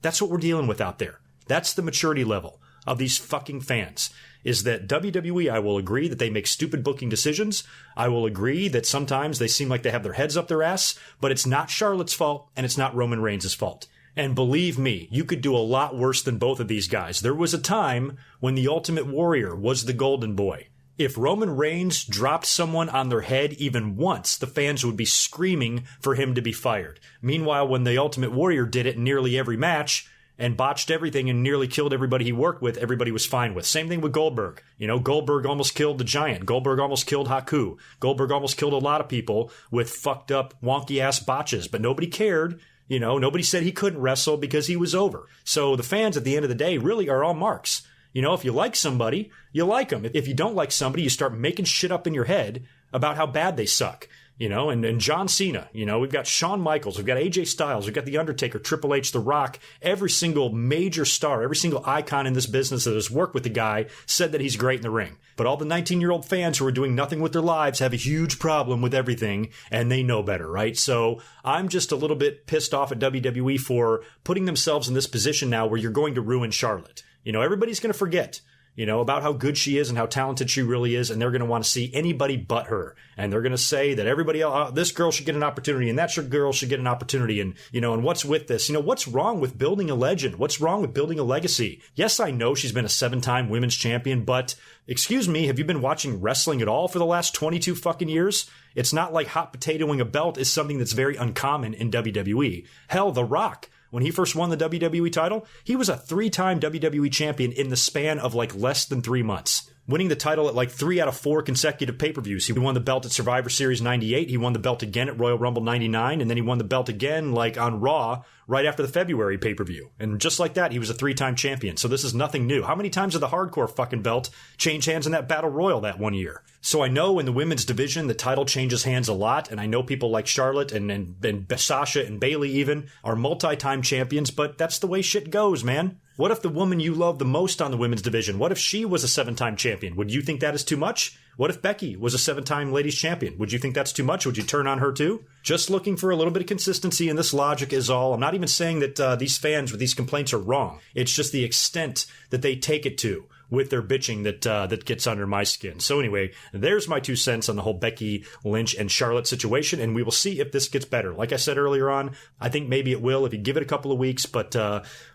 That's what we're dealing with out there. That's the maturity level of these fucking fans, is that WWE, I will agree that they make stupid booking decisions. I will agree that sometimes they seem like they have their heads up their ass, but it's not Charlotte's fault and it's not Roman Reigns' fault. And believe me, you could do a lot worse than both of these guys. There was a time when the Ultimate Warrior was the golden boy. If Roman Reigns dropped someone on their head even once, the fans would be screaming for him to be fired. Meanwhile, when the Ultimate Warrior did it in nearly every match and botched everything and nearly killed everybody he worked with, everybody was fine with. Same thing with Goldberg. You know, Goldberg almost killed the Giant. Goldberg almost killed Haku. Goldberg almost killed a lot of people with fucked up, wonky-ass botches, but nobody cared. You know, nobody said he couldn't wrestle because he was over. So the fans at the end of the day really are all marks. You know, if you like somebody, you like them. If you don't like somebody, you start making shit up in your head about how bad they suck. You know, and John Cena, you know, we've got Shawn Michaels, we've got AJ Styles, we've got The Undertaker, Triple H, The Rock. Every single major star, every single icon in this business that has worked with the guy said that he's great in the ring. But all the 19-year-old fans who are doing nothing with their lives have a huge problem with everything, and they know better, right? So I'm just a little bit pissed off at WWE for putting themselves in this position now where you're going to ruin Charlotte. You know, everybody's going to forget, you know, about how good she is and how talented she really is, and they're going to want to see anybody but her. And they're going to say that everybody else, this girl should get an opportunity, and that girl should get an opportunity, and, you know, and what's with this? You know, what's wrong with building a legend? What's wrong with building a legacy? Yes, I know she's been a 7-time women's champion, but, excuse me, have you been watching wrestling at all for the last 22 fucking years? It's not like hot potatoing a belt is something that's very uncommon in WWE. Hell, The Rock, when he first won the WWE title, he was a 3-time WWE champion in the span of like less than 3 months. Winning the title at like 3 out of 4 consecutive pay-per-views. He won the belt at Survivor Series 98. He won the belt again at Royal Rumble 99. And then he won the belt again like on Raw right after the February pay-per-view. And just like that, he was a 3-time champion. So this is nothing new. How many times did the hardcore fucking belt change hands in that Battle Royal that one year? So I know in the women's division, the title changes hands a lot. And I know people like Charlotte and Sasha and Bayley even are multi-time champions. But that's the way shit goes, man. What if the woman you love the most on the women's division, what if she was a 7-time champion? Would you think that is too much? What if Becky was a 7-time ladies champion? Would you think that's too much? Would you turn on her too? Just looking for a little bit of consistency in this logic is all. I'm not even saying that these fans with these complaints are wrong. It's just the extent that they take it to with their bitching that gets under my skin. So anyway, there's my 2 cents on the whole Becky Lynch and Charlotte situation, and we will see if this gets better. Like I said earlier on, I think maybe it will if you give it a couple of weeks, but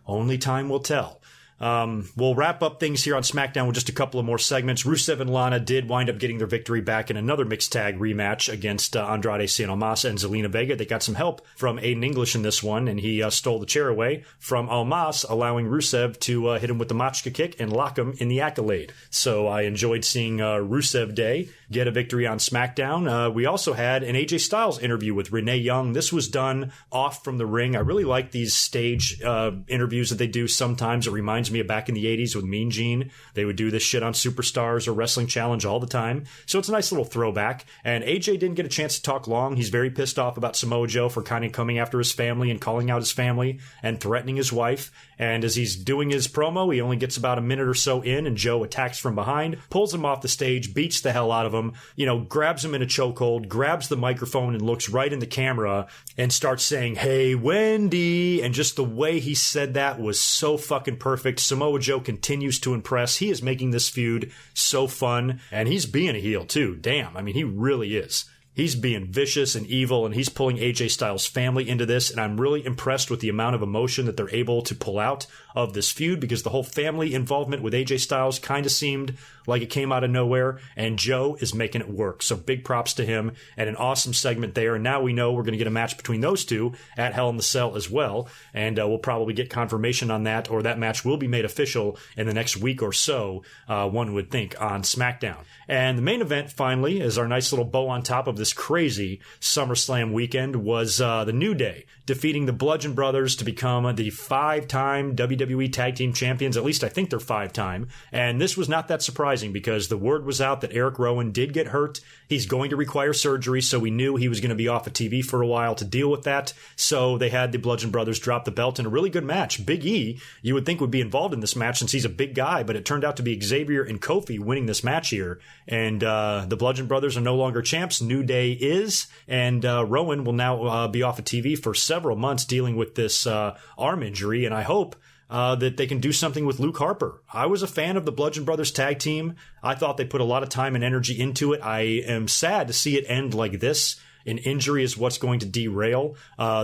only time will tell. We'll wrap up things here on SmackDown with just a couple of more segments. Rusev and Lana did wind up getting their victory back in another mixed tag rematch against Andrade Cien Almas and Zelina Vega. They got some help from Aiden English in this one, and he stole the chair away from Almas, allowing Rusev to hit him with the Machka kick and lock him in the Accolade. So I enjoyed seeing Rusev Day get a victory on SmackDown. We also had an AJ Styles interview with Renee Young. This was done off from the ring. I really like these stage interviews that they do sometimes. It reminds me of back in the 80s with Mean Gene. They would do this shit on Superstars or Wrestling Challenge all the time. So it's a nice little throwback. And AJ didn't get a chance to talk long. He's very pissed off about Samoa Joe for kind of coming after his family and calling out his family and threatening his wife. And as he's doing his promo, he only gets about a minute or so in, and Joe attacks from behind, pulls him off the stage, beats the hell out of him, you know, grabs him in a chokehold, grabs the microphone and looks right in the camera and starts saying, "Hey, Wendy." And just the way he said that was so fucking perfect. Samoa Joe continues to impress. He is making this feud so fun, and he's being a heel too. Damn, I mean, he really is. He's being vicious and evil, and he's pulling AJ Styles' family into this, and I'm really impressed with the amount of emotion that they're able to pull out of this feud, because the whole family involvement with AJ Styles kind of seemed like it came out of nowhere, and Joe is making it work. So big props to him, and an awesome segment there. And now we know we're going to get a match between those two at Hell in the Cell as well, and we'll probably get confirmation on that, or that match will be made official in the next week or so, one would think, on SmackDown. And the main event, finally, is our nice little bow on top of this crazy SummerSlam weekend, was the New Day defeating the Bludgeon Brothers to become the 5-time WWE Tag Team Champions. At least I think they're 5-time. And this was not that surprising, because the word was out that Eric Rowan did get hurt. He's going to require surgery, so we knew he was going to be off of TV for a while to deal with that. So they had the Bludgeon Brothers drop the belt in a really good match. Big E, you would think, would be involved in this match since he's a big guy, but it turned out to be Xavier and Kofi winning this match here. And the Bludgeon Brothers are no longer champs. New Day is, and Rowan will now be off of TV for several several months dealing with this arm injury, and I hope that they can do something with Luke Harper. I was a fan of the Bludgeon Brothers tag team. I thought they put a lot of time and energy into it. I am sad to see it end like this. An injury is what's going to derail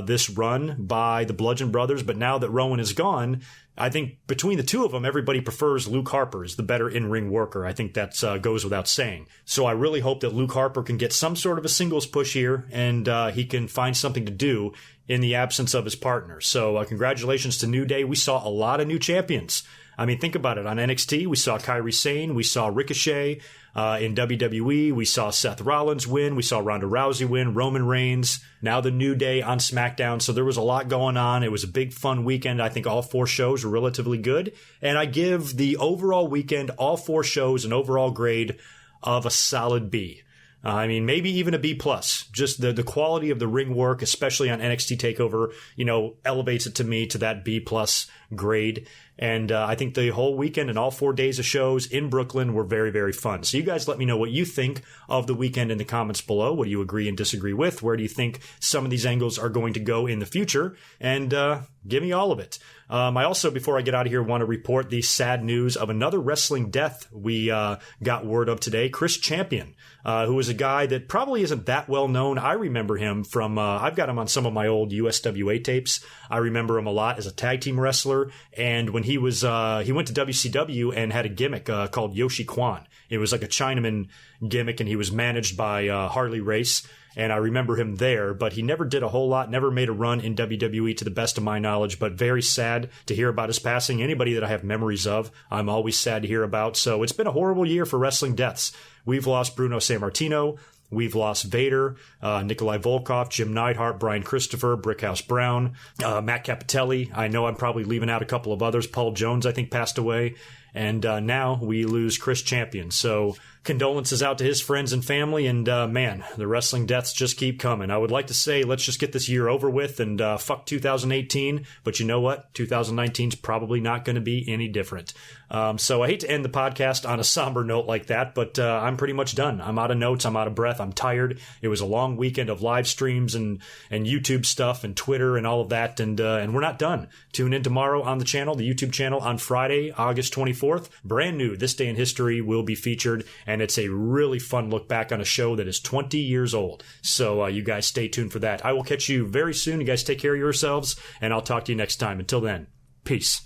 this run by the Bludgeon Brothers. But now that Rowan is gone, I think between the two of them, everybody prefers Luke Harper as the better in-ring worker. I think that goes without saying. So I really hope that Luke Harper can get some sort of a singles push here and he can find something to do in the absence of his partner. So congratulations to New Day. We saw a lot of new champions. I mean, think about it. On NXT, we saw Kairi Sane. We saw Ricochet. In WWE, we saw Seth Rollins win. We saw Ronda Rousey win. Roman Reigns. Now the New Day on SmackDown. So there was a lot going on. It was a big, fun weekend. I think all 4 shows were relatively good. And I give the overall weekend, all 4 shows, an overall grade of a solid B. I mean, maybe even a B+. Just the quality of the ring work, especially on NXT TakeOver, elevates it to me to that B+ grade. And I think the whole weekend and all 4 days of shows in Brooklyn were very, very fun. So you guys let me know what you think of the weekend in the comments below. What do you agree and disagree with? Where do you think some of these angles are going to go in the future? And give me all of it. I also, before I get out of here, want to report the sad news of another wrestling death we got word of today. Chris Champion, who is a guy that probably isn't that well known. I remember him from, I've got him on some of my old USWA tapes. I remember him a lot as a tag team wrestler. And when he was, he went to WCW and had a gimmick called Yoshi Kwan. It was like a Chinaman gimmick, and he was managed by Harley Race. And I remember him there, but he never did a whole lot, never made a run in WWE to the best of my knowledge, but very sad to hear about his passing. Anybody that I have memories of, I'm always sad to hear about. So it's been a horrible year for wrestling deaths. We've lost Bruno Sammartino. We've lost Vader, Nikolai Volkov, Jim Neidhart, Brian Christopher, Brickhouse Brown, Matt Capitelli. I know I'm probably leaving out a couple of others. Paul Jones, I think, passed away. And now we lose Chris Champion. So condolences out to his friends and family. And man, the wrestling deaths just keep coming. I would like to say, let's just get this year over with and fuck 2018. But you know what? 2019 is probably not going to be any different. So I hate to end the podcast on a somber note like that, but I'm pretty much done. I'm out of notes. I'm out of breath. I'm tired. It was a long weekend of live streams and YouTube stuff and Twitter and all of that. And we're not done. Tune in tomorrow on the channel, the YouTube channel, on Friday, August 24th. Brand new This Day in History will be featured. And it's a really fun look back on a show that is 20 years old. So you guys stay tuned for that. I will catch you very soon. You guys take care of yourselves, and I'll talk to you next time. Until then, peace.